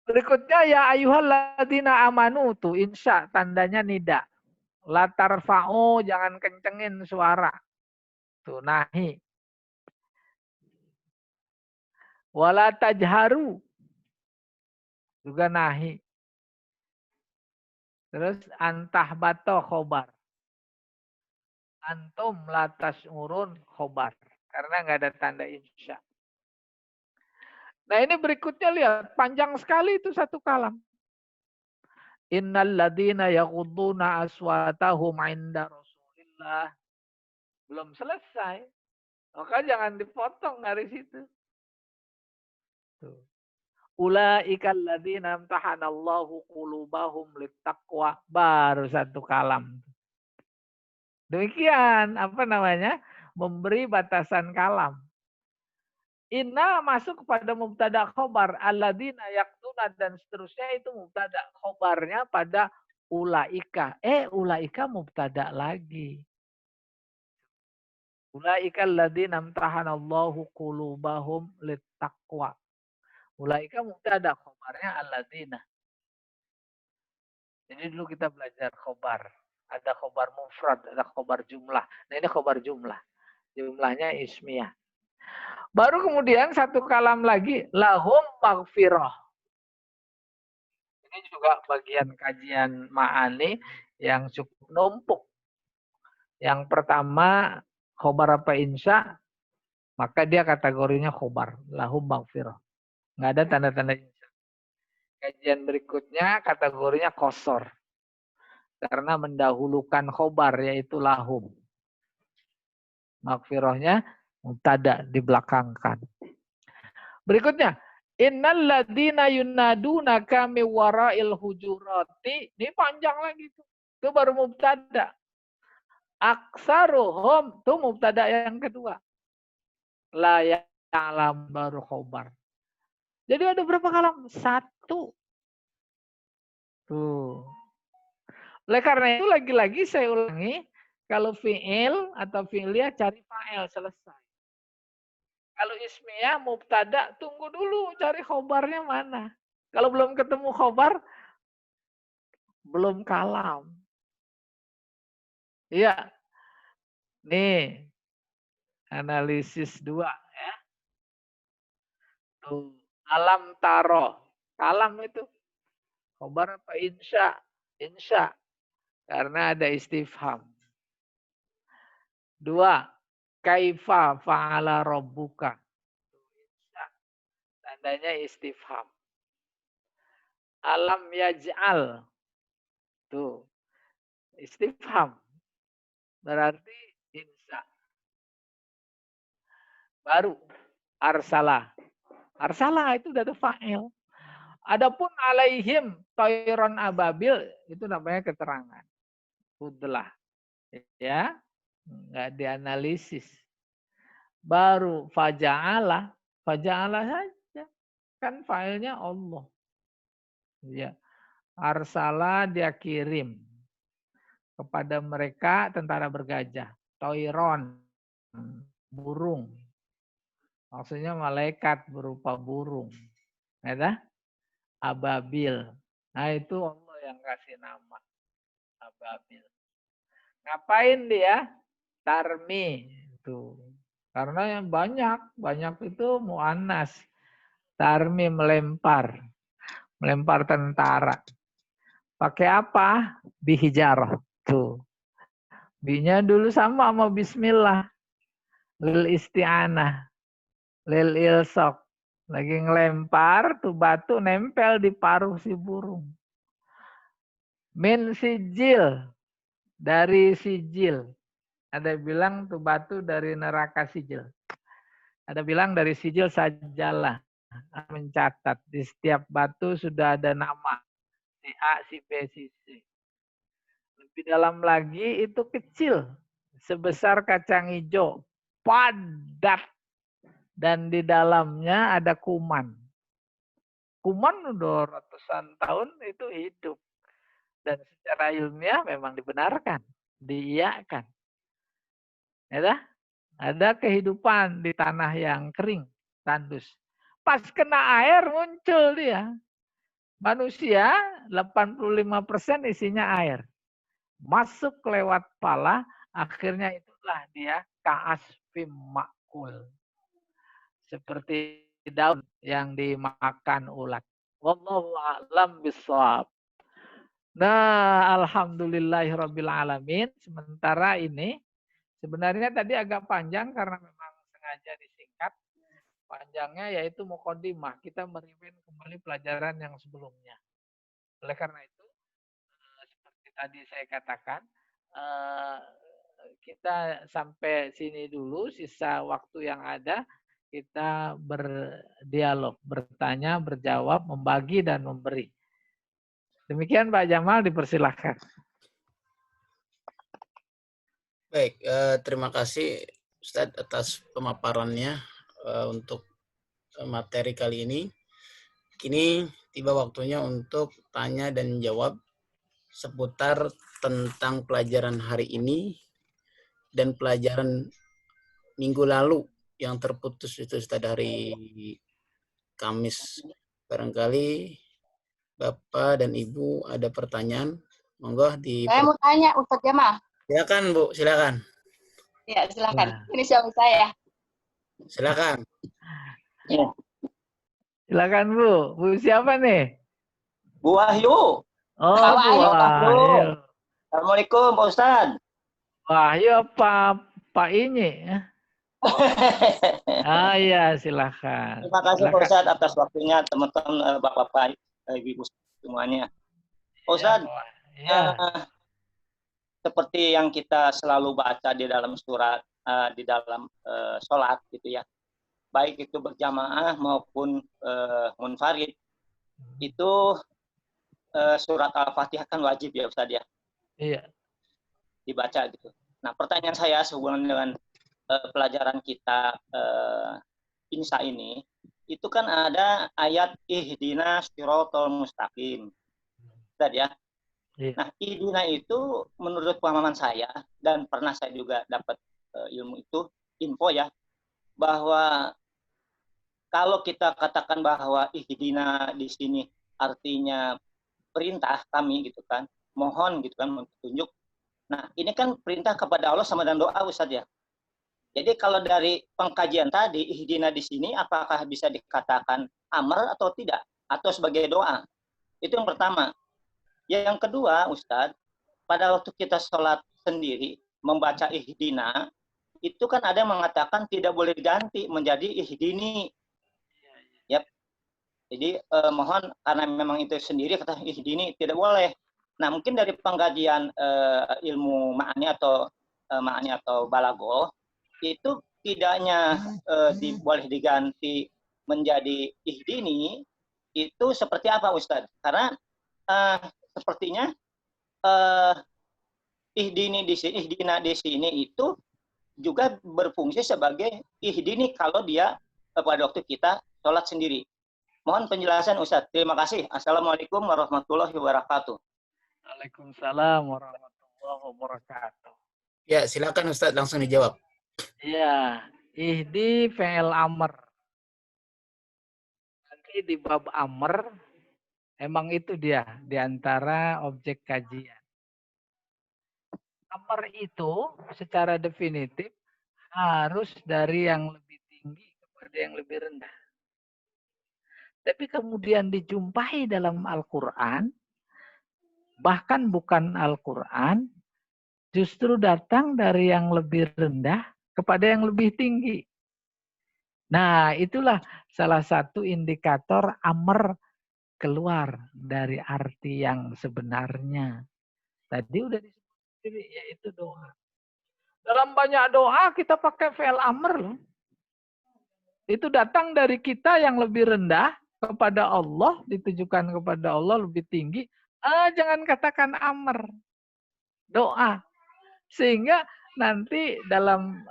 Berikutnya ya ayyuhalladzina amanu tuh insya tandanya nida. La tarfa'u jangan kencengin suara. Tuh nahi. Wala tajharu juga nahi. Terus antah bato khobar. Antum latas urun khobar. Karena nggak ada tanda insya. Nah ini berikutnya lihat. Panjang sekali itu satu kalam. Innal ladina yaghudduna aswatahum inda Rasulillah. Belum selesai. Maka jangan dipotong dari situ. Ulaikal ladzina amtahanallahu qulubahum littaqwa. Baru satu kalam. Demikian, apa namanya? Memberi batasan kalam. Inna masuk kepada mubtada khobar. Alladzina yaktuna dan seterusnya itu mubtada khobarnya pada ulaika. Ulaika mubtada lagi. Ulaika alladzina amtahanallahu qulubahum littaqwa. Ulaika mubtada khobarnya alladzina. Jadi dulu kita belajar khobar. Ada khobar mufrad, ada khobar jumlah. Nah ini khobar jumlah. Jumlahnya ismiyah. Baru kemudian satu kalam lagi. Lahum maghfirah. Ini juga bagian kajian ma'ani yang cukup numpuk. Yang pertama khobar apa insya. Maka dia kategorinya khobar. Lahum maghfirah. Nggak ada tanda-tanda insya. Kajian berikutnya kategorinya kosor. Karena mendahulukan khobar yaitu lahum. Maghfirahnya mubtada dibelakangkan. Berikutnya, innal ladzina yunadunaka mi wara'il hujurati. Ini panjang lagi tuh. Itu baru mubtada. Aksaruhum itu mubtada yang kedua. La ya'lam baru khobar. Jadi ada berapa kalam? Satu. Tuh. Oleh karena itu lagi-lagi saya ulangi, kalau fi'il atau fi'liyah cari fa'il selesai. Kalau ismiyah mubtada tunggu dulu cari khobarnya mana. Kalau belum ketemu khobar belum kalam. Iya, nih analisis 2 ya. Tuh, alam taro. Kalam itu khobar apa insya? Insya. Karena ada istifham. 2. Kaifa fa'ala rabbuka. Insya. Tandanya istifham. Alam yaj'al. Tuh, istifham. Berarti insya. Baru arsala. Arsala itu udah ada fa'il. Adapun alaihim toiron ababil itu namanya keterangan. Udlah. Ya, nggak dianalisis. Baru faja'ala. Faja'ala saja. Kan filenya Allah. Ya. Arsala dia kirim kepada mereka tentara bergajah. Toiron. Burung. Maksudnya malaikat berupa burung. Ya, ababil. Nah itu Allah yang kasih nama. Ababil. Ngapain dia? Tarmi. Itu. Karena yang banyak itu mu'annas. Tarmi melempar. Melempar tentara. Pakai apa? Bihijarah. Tuh. Binya dulu sama bismillah. Lil isti'anah. Lil ilsok. Lagi ngelempar, tuh batu nempel di paruh si burung. Min sijil. Dari sijil. Ada bilang tuh batu dari neraka sijil. Ada bilang dari sijil sajalah. Mencatat. Di setiap batu sudah ada nama. Si A, si B, si C. Lebih dalam lagi itu kecil. Sebesar kacang hijau. Padat. Dan di dalamnya ada kuman. Kuman udah ratusan tahun itu hidup. Dan secara ilmiah memang dibenarkan. Diiyakan. Ya, ada kehidupan di tanah yang kering. Tandus. Pas kena air muncul dia. Manusia 85% isinya air. Masuk lewat pala, akhirnya itulah dia ka'asfim ma'kul. Seperti daun yang dimakan ulat. Wallahu a'lam bishawab. Nah, alhamdulillahirabbil alamin. Sementara ini sebenarnya tadi agak panjang karena memang sengaja disingkat. Panjangnya yaitu muqaddimah. Kita merimen kembali pelajaran yang sebelumnya. Oleh karena itu, seperti tadi saya katakan, kita sampai sini dulu. Sisa waktu yang ada, kita berdialog, bertanya, berjawab, membagi, dan memberi. Demikian Pak Jamal, dipersilahkan. Baik, terima kasih Ustadz atas pemaparannya untuk materi kali ini. Kini tiba waktunya untuk tanya dan jawab seputar tentang pelajaran hari ini dan pelajaran minggu lalu yang terputus itu Ustadz dari Kamis. Barangkali Bapak dan Ibu ada pertanyaan, monggo di. Saya mau tanya Ustadz Jamal. Silakan Bu, silakan. Ya, silakan. Ini suami saya. Silakan. Ya. Silakan Bu. Bu siapa nih? Bu Wahyu. Oh, Bu Wahyu. Assalamualaikum Pak Ustadz. Wahyu apa Pak Inyi? Ah iya, silakan. Terima kasih Pak Ustadz atas waktunya teman-teman Bapak-bapak, Ibu semuanya. Pak Ustadz, ya. Seperti yang kita selalu baca di dalam surat, di dalam sholat gitu ya, baik itu berjamaah maupun munfarid, itu surat Al-Fatihah kan wajib ya Ustadz ya? Iya. Dibaca gitu. Nah pertanyaan saya sehubungan dengan pelajaran kita insya ini, itu kan ada ayat ihdina sirotol mustaqim, Ustadz ya? Iya. Nah, ihdina itu menurut pemahaman saya, dan pernah saya juga dapat ilmu itu, info ya, bahwa kalau kita katakan bahwa ihdina di sini artinya perintah kami gitu kan, mohon gitu kan, petunjuk. Nah, ini kan perintah kepada Allah sama dengan doa, Ustadz ya. Jadi kalau dari pengkajian tadi, ihdina di sini apakah bisa dikatakan amar atau tidak? Atau sebagai doa? Itu yang pertama. Yang kedua, Ustadz, pada waktu kita sholat sendiri, membaca ihdina, itu kan ada yang mengatakan tidak boleh diganti menjadi ihdini. Yap. Jadi mohon, karena memang itu sendiri, kata ihdini tidak boleh. Nah, mungkin dari pengkajian ilmu ma'ani atau balaghah, itu tidaknya boleh diganti menjadi ihdini, itu seperti apa, Ustadz? Karena sepertinya ihdina di sini itu juga berfungsi sebagai ihdini kalau dia pada waktu kita sholat sendiri. Mohon penjelasan, Ustadz. Terima kasih. Assalamualaikum warahmatullahi wabarakatuh. Waalaikumsalam warahmatullahi wabarakatuh. Ya, silakan Ustadz langsung dijawab. Ya, ihdi fi'il amr. Nanti di bab amr, emang itu dia di antara objek kajian. Amr itu secara definitif harus dari yang lebih tinggi kepada yang lebih rendah. Tapi kemudian dijumpai dalam Al-Quran, bahkan bukan Al-Quran, justru datang dari yang lebih rendah kepada yang lebih tinggi. Nah, itulah salah satu indikator amr keluar dari arti yang sebenarnya. Tadi udah disebut sendiri, yaitu doa. Dalam banyak doa kita pakai fi'il amr loh. Itu datang dari kita yang lebih rendah kepada Allah, ditujukan kepada Allah lebih tinggi. Jangan katakan amr, doa. Sehingga nanti dalam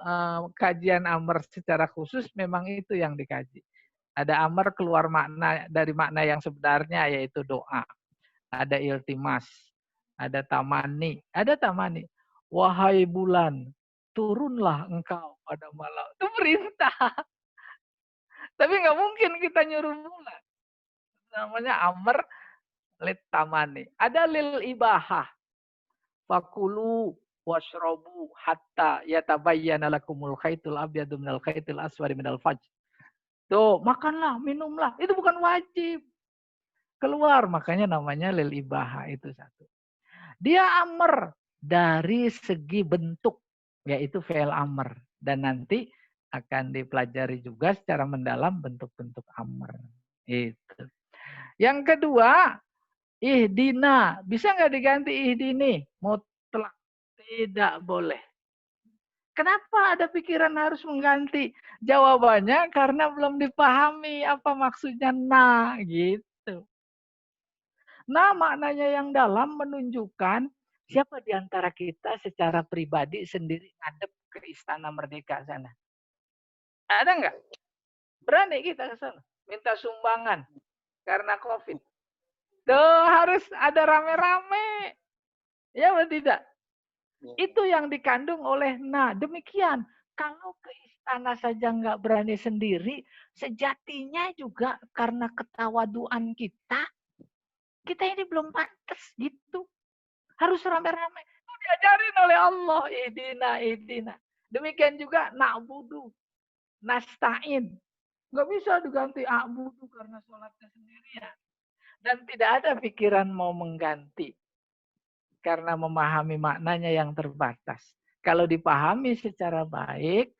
kajian amr secara khusus memang itu yang dikaji. Ada amr keluar makna dari makna yang sebenarnya, yaitu doa. Ada iltimas, ada tamani. Ada tamani. Wahai bulan, turunlah engkau pada malam. Itu perintah. Tapi nggak mungkin kita nyuruh bulan. Namanya amr lit tamani. Ada lil ibahah. Fakulu washrobu hatta yatabayyana lakumul khaitul abyadu minal khaitil aswari minal fajr. Tuh, makanlah, minumlah. Itu bukan wajib. Keluar, makanya namanya lil ibahah, itu satu. Dia amr dari segi bentuk, yaitu fi'il amr. Dan nanti akan dipelajari juga secara mendalam bentuk-bentuk amr. Itu. Yang kedua, ihdina. Bisa nggak diganti ihdini? Mutlak. Tidak boleh. Kenapa ada pikiran harus mengganti? Jawabannya karena belum dipahami apa maksudnya nah, gitu. Nah, maknanya yang dalam menunjukkan siapa di antara kita secara pribadi sendiri ngadep ke Istana Merdeka sana. Ada nggak? Berani kita ke sana. Minta sumbangan karena COVID. Tuh harus ada rame-rame. Ya atau tidak? Itu yang dikandung oleh nah. Demikian. Kalau ke istana saja nggak berani sendiri, sejatinya juga karena ketawaduan kita ini belum pantas gitu. Harus rame-rame. Itu diajarin oleh Allah. Idina. Demikian juga na'budu. Nasta'in. Nggak bisa diganti a'budu karena sholatnya sendirian. Dan tidak ada pikiran mau mengganti. Karena memahami maknanya yang terbatas. Kalau dipahami secara baik,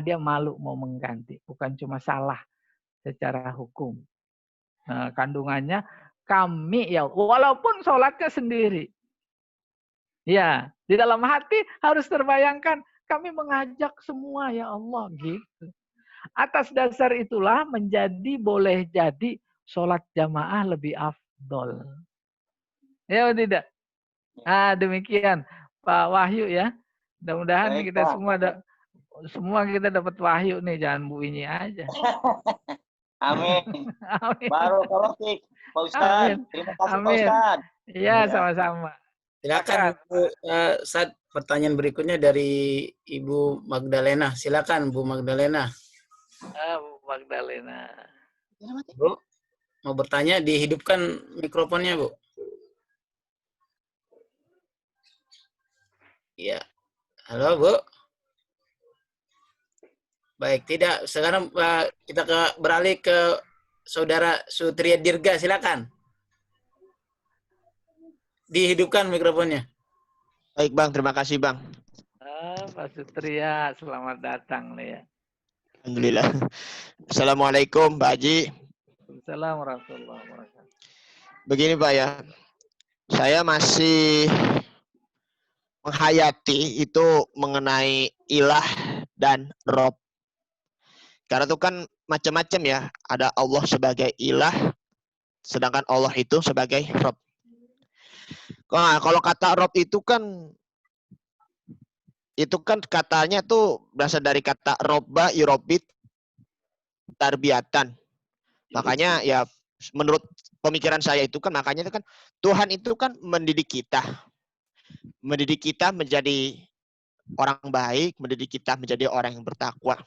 dia malu mau mengganti. Bukan cuma salah secara hukum. Nah, kandungannya kami ya, walaupun sholatnya sendiri. Ya, di dalam hati harus terbayangkan kami mengajak semua ya Allah gitu. Atas dasar itulah boleh jadi sholat jamaah lebih afdol. Ya tidak? Demikian Pak Wahyu ya. Mudah-mudahan kita semua kita dapat wahyu nih, jangan Bu Inyi aja. Amin. Amin. Barakallahu fiik, Pak Ustadz. Terima kasih, Pak Ustadz. Iya, sama-sama. Silakan Bu, Ustaz, pertanyaan berikutnya dari Ibu Magdalena. Silakan Bu Magdalena. Bu Magdalena. Bu, mau bertanya, dihidupkan mikrofonnya, Bu. Iya. Halo, Bu. Baik, tidak. Sekarang kita beralih ke Saudara Sutria Dirga. Silakan. Dihidupkan mikrofonnya. Baik Bang, terima kasih Bang. Pak Sutria, selamat datang nih ya. Alhamdulillah. Assalamualaikum Pak Haji. Assalamualaikum warahmatullahi wabarakatuh. Begini Pak ya, saya masih menghayati itu mengenai ilah dan Rob. Karena itu kan macam-macam ya, ada Allah sebagai ilah, sedangkan Allah itu sebagai Rob. Nah, kalau kata Rob itu kan katanya tuh berasal dari kata robba yurobit tarbiyatan. Makanya ya menurut pemikiran saya itu kan makanya itu kan Tuhan itu kan mendidik kita menjadi orang baik, mendidik kita menjadi orang yang bertakwa.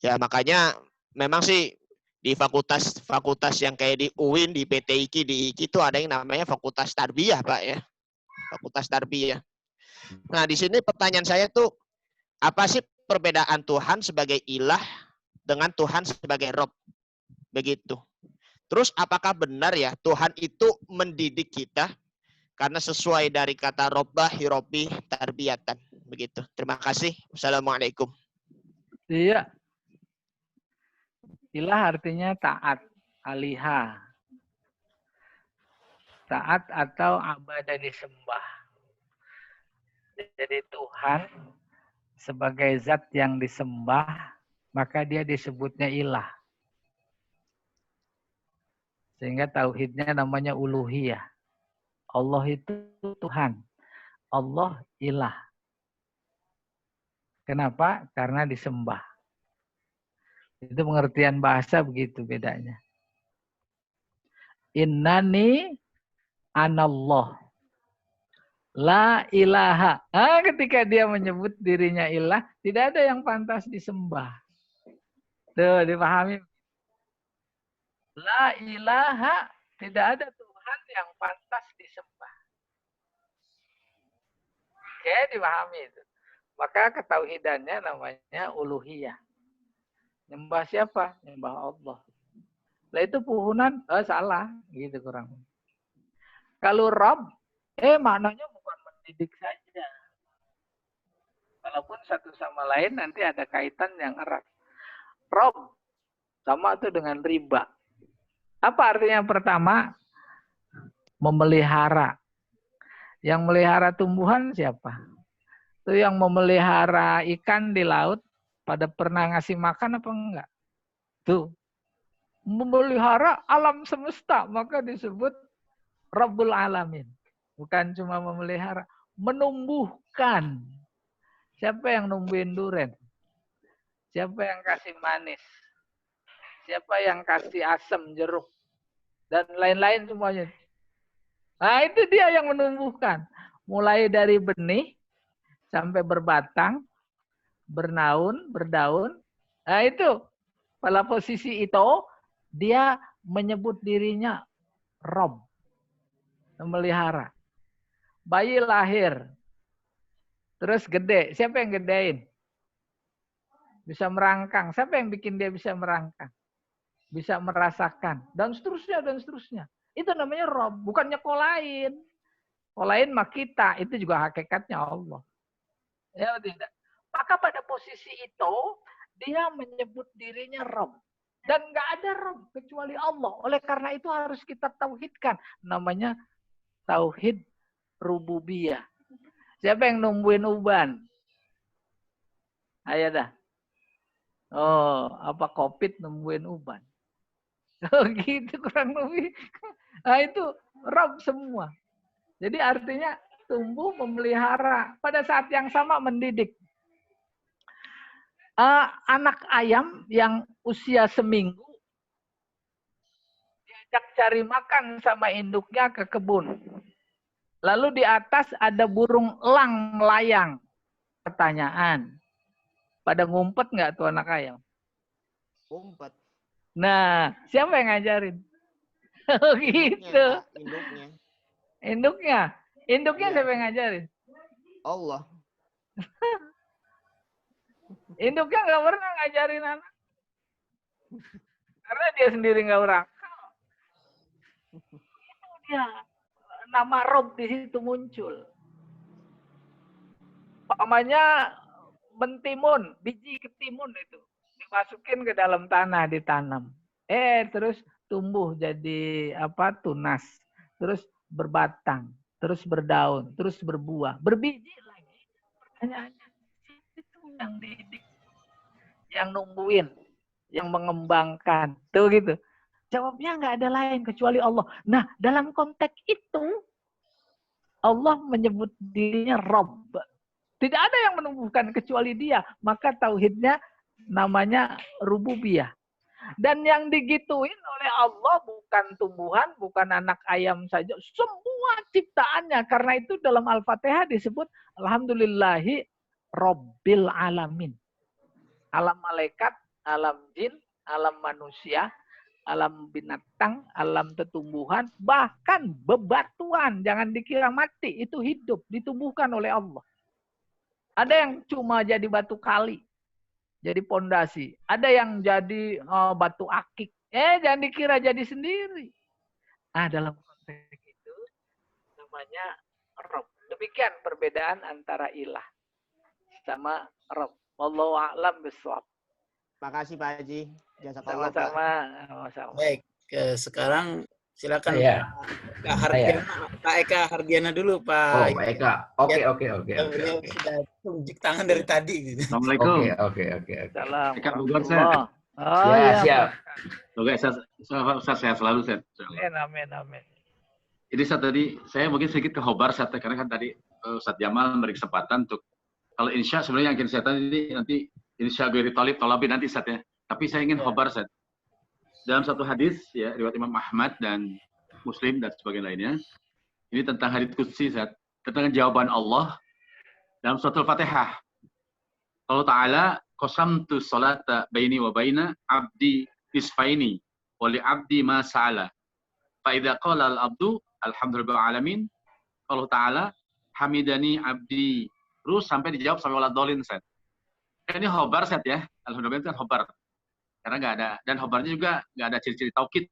Ya makanya memang sih di fakultas yang kayak di UIN, di PTIK, di IKI itu ada yang namanya fakultas tarbiyah Pak ya. Fakultas tarbiyah. Nah, di sini pertanyaan saya tuh, apa sih perbedaan Tuhan sebagai ilah dengan Tuhan sebagai Rob? Begitu. Terus apakah benar ya Tuhan itu mendidik kita karena sesuai dari kata robbah hirobi tarbiyatan? Begitu. Terima kasih. Wassalamualaikum. Iya. Ilah artinya taat, alihah. Taat atau abadah disembah. Jadi Tuhan sebagai zat yang disembah, maka dia disebutnya ilah. Sehingga tauhidnya namanya uluhiyah. Allah itu Tuhan. Allah ilah. Kenapa? Karena disembah. Itu pengertian bahasa begitu bedanya. Innani anallah. La ilaha. Ketika dia menyebut dirinya ilah, tidak ada yang pantas disembah. Tuh, dipahami. La ilaha, tidak ada Tuhan yang pantas disembah. Oke, dipahami itu. Maka ketauhidannya namanya uluhiyah. Nyembah siapa? Nyembah Allah. Lah itu puhunan, salah. Gitu kurang. Kalau Rabb, maknanya bukan mendidik saja. Walaupun satu sama lain nanti ada kaitan yang erat. Rabb sama itu dengan riba. Apa artinya yang pertama? Memelihara. Yang melihara tumbuhan siapa? Itu yang memelihara ikan di laut, pada pernah ngasih makan apa enggak? Tuh. Memelihara alam semesta, maka disebut Rabbul Alamin. Bukan cuma memelihara, menumbuhkan. Siapa yang numbuhin duren? Siapa yang kasih manis? Siapa yang kasih asam jeruk? Dan lain-lain semuanya. Nah, itu dia yang menumbuhkan. Mulai dari benih sampai berbatang, bernaun, berdaun. Nah, itu. Pada posisi itu, dia menyebut dirinya Rob. Memelihara. Bayi lahir. Terus gede. Siapa yang gedein? Bisa merangkang. Siapa yang bikin dia bisa merangkang? Bisa merasakan. Dan seterusnya, dan seterusnya. Itu namanya Rob. Bukan nyekolahin. Nyekolahin mah kita. Itu juga hakikatnya Allah. Ya tidak. Maka pada posisi itu, dia menyebut dirinya Rob. Dan nggak ada Rob kecuali Allah. Oleh karena itu harus kita tauhidkan. Namanya tauhid rububiyah. Siapa yang numbuhin uban? Ayo dah. Oh, apa COVID numbuhin uban? Oh gitu kurang lebih. Nah itu Rob semua. Jadi artinya tumbuh memelihara. Pada saat yang sama mendidik. Anak ayam yang usia seminggu diajak cari makan sama induknya ke kebun. Lalu di atas ada burung elang melayang. Pertanyaan, pada ngumpet nggak tuh anak ayam? Umpet. Nah, siapa yang ngajarin? Oh gitu. Induknya. Induknya? Induknya Iya. siapa yang ngajarin? Allah. Induknya nggak pernah ngajarin anak. Karena dia sendiri nggak berakal. Itu dia. Nama Rob di situ muncul. Pamannya mentimun, biji ketimun itu. Dimasukin ke dalam tanah, ditanam. Terus tumbuh jadi tunas. Terus berbatang. Terus berdaun. Terus berbuah. Berbiji lagi. Pertanyaannya, itu yang didik. Yang numbuhin. Yang mengembangkan. Tuh gitu. Jawabnya nggak ada lain kecuali Allah. Nah, dalam konteks itu, Allah menyebut dirinya Rabb. Tidak ada yang menumbuhkan kecuali dia. Maka tauhidnya namanya rububiyah. Dan yang digituin oleh Allah bukan tumbuhan, bukan anak ayam saja. Semua ciptaannya. Karena itu dalam Al-Fatihah disebut Alhamdulillahi Rabbil Alamin. Alam malaikat, alam jin, alam manusia, alam binatang, alam tetumbuhan, bahkan bebatuan. Jangan dikira mati, itu hidup, ditumbuhkan oleh Allah. Ada yang cuma jadi batu kali, jadi pondasi. Ada yang jadi batu akik. Jangan dikira jadi sendiri. Nah, dalam konteks itu namanya Rabb. Demikian perbedaan antara ilah sama Rabb. Wallahu a'lam bishawab. Makasih Pak Haji. Jazakallah, Pak. Sama-sama. Baik, sekarang silakan Saya. Pak Eka Hardiana dulu, Pak. Oh, Pak Eka. Oke. Beliau sudah tunjuk tangan dari tadi. Gitu. Assalamualaikum. Oke. Salam. Eka Bogor, Set. Oh, Ya, iya. siap. Semoga saya sehat selalu, Set. Amin. Jadi saat tadi, saya mungkin sedikit ke Khobar, Set, karena kan tadi Ustaz Jamal memberi kesempatan untuk, kalau insya sebenarnya yang ingin saya tanya ini nanti, insya Ghairi Tolabi nanti, Set, ya. Tapi saya ingin Khobar, Set. Dalam satu hadis, ya, riwayat Imam Ahmad dan Muslim dan sebagainya lainnya, ini tentang hadits qudsi, Set, tentang jawaban Allah dalam surat Al-Fatihah. Allah Ta'ala, qasamtu salata baini wa baina abdi nisfaini wa li abdi ma sa'ala. Fa idza qala al-abdu alhamdulillahi alamin, Allah Ta'ala hamidani abdi. Terus sampai dijawab sampai wala dolin, Set. Ini khobar, Set, ya. Alhamdulillah itu kan khobar. Karena nggak ada, dan khobarnya juga nggak ada ciri-ciri taukid.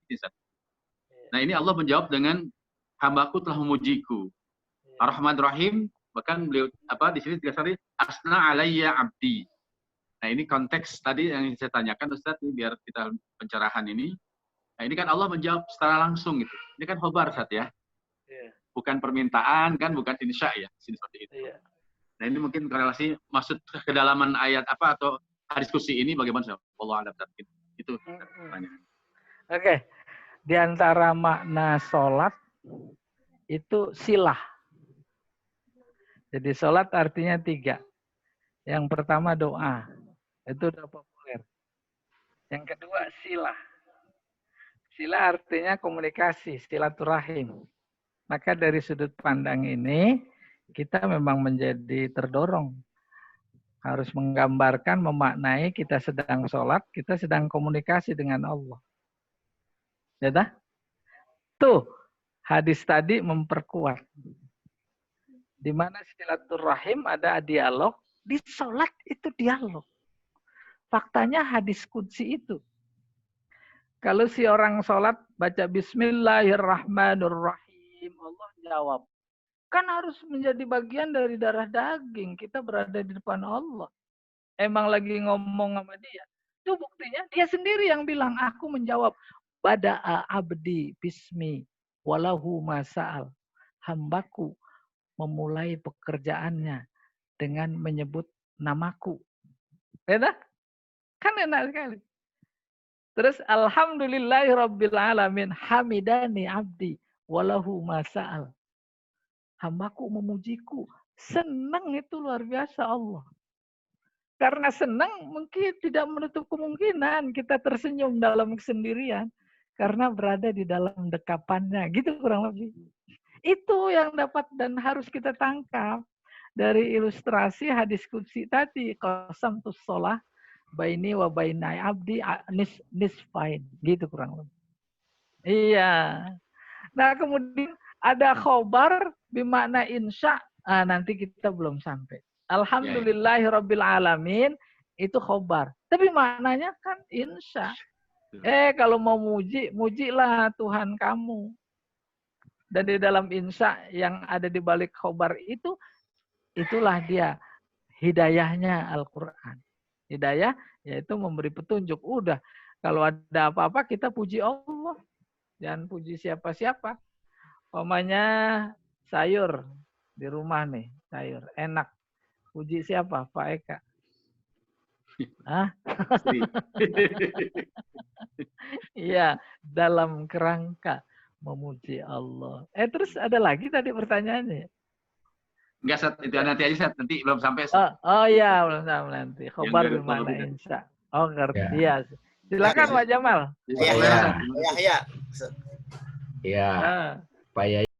Nah, ini Allah menjawab dengan hambaku telah memujiku. Ar-Rahman Rahim, bahkan beliau di sini dikasih asna alayya abdi. Nah, ini konteks tadi yang saya tanyakan, Ustaz, ini biar kita pencerahan ini. Nah, ini kan Allah menjawab secara langsung gitu. Ini kan khobar, Ustaz, ya. Bukan permintaan, kan, bukan insya, ya. Sini seperti itu. Nah, ini mungkin korelasi maksud kedalaman ayat atau diskusi ini bagaimana, Ustaz? Allah a'lam. Itu pertanyaan. Oke. Di antara makna sholat itu silah. Jadi sholat artinya 3. Yang pertama doa. Itu udah populer. Yang kedua silah. Silah artinya komunikasi, silaturahim. Maka dari sudut pandang ini, kita memang menjadi terdorong. Harus menggambarkan, memaknai kita sedang sholat, kita sedang komunikasi dengan Allah. Ya dah? Tuh, hadis tadi memperkuat. Di mana silaturahim ada dialog, di sholat itu dialog. Faktanya hadis qudsi itu. Kalau si orang sholat baca Bismillahirrahmanirrahim, Allah jawab. Kan harus menjadi bagian dari darah daging. Kita berada di depan Allah. Emang lagi ngomong sama dia. Itu buktinya dia sendiri yang bilang, aku menjawab. Bada'a abdi bismi walahu masa'al. Hambaku memulai pekerjaannya dengan menyebut namaku. Beda? Kan enak sekali. Terus alhamdulillahirabbil alamin hamidani abdi walahu masa'al. Hambaku memujiku. Senang itu luar biasa Allah. Karena senang mungkin tidak menutup kemungkinan kita tersenyum dalam kesendirian. Karena berada di dalam dekapannya. Gitu kurang lebih. Itu yang dapat dan harus kita tangkap dari ilustrasi hadis qudsi tadi. Qasamtus shalah baini wa bainai abdi nisfain. Gitu kurang lebih. Iya. Nah, kemudian ada khobar bermakna insya. Nanti kita belum sampai. Alhamdulillahirabbil alamin itu khobar. Tapi maknanya kan insya. Kalau mau muji, mujilah Tuhan kamu. Dan di dalam insya yang ada di balik khobar itu, itulah dia hidayahnya Al-Quran. Hidayah yaitu memberi petunjuk. Udah, kalau ada apa-apa kita puji Allah. Jangan puji siapa-siapa. Umpamanya sayur di rumah nih, sayur enak. Puji siapa? Pak Eka. Hah? Iya, dalam kerangka memuji Allah. Terus ada lagi tadi pertanyaannya. Enggak, Sat, itu nanti aja, Sat. Nanti belum sampai. Oh iya, belum sampai nanti. Khobar gimana insya. Oh, ngerti. Iya. Silakan Pak Jamal. Iya. Ya, Pak Yaya.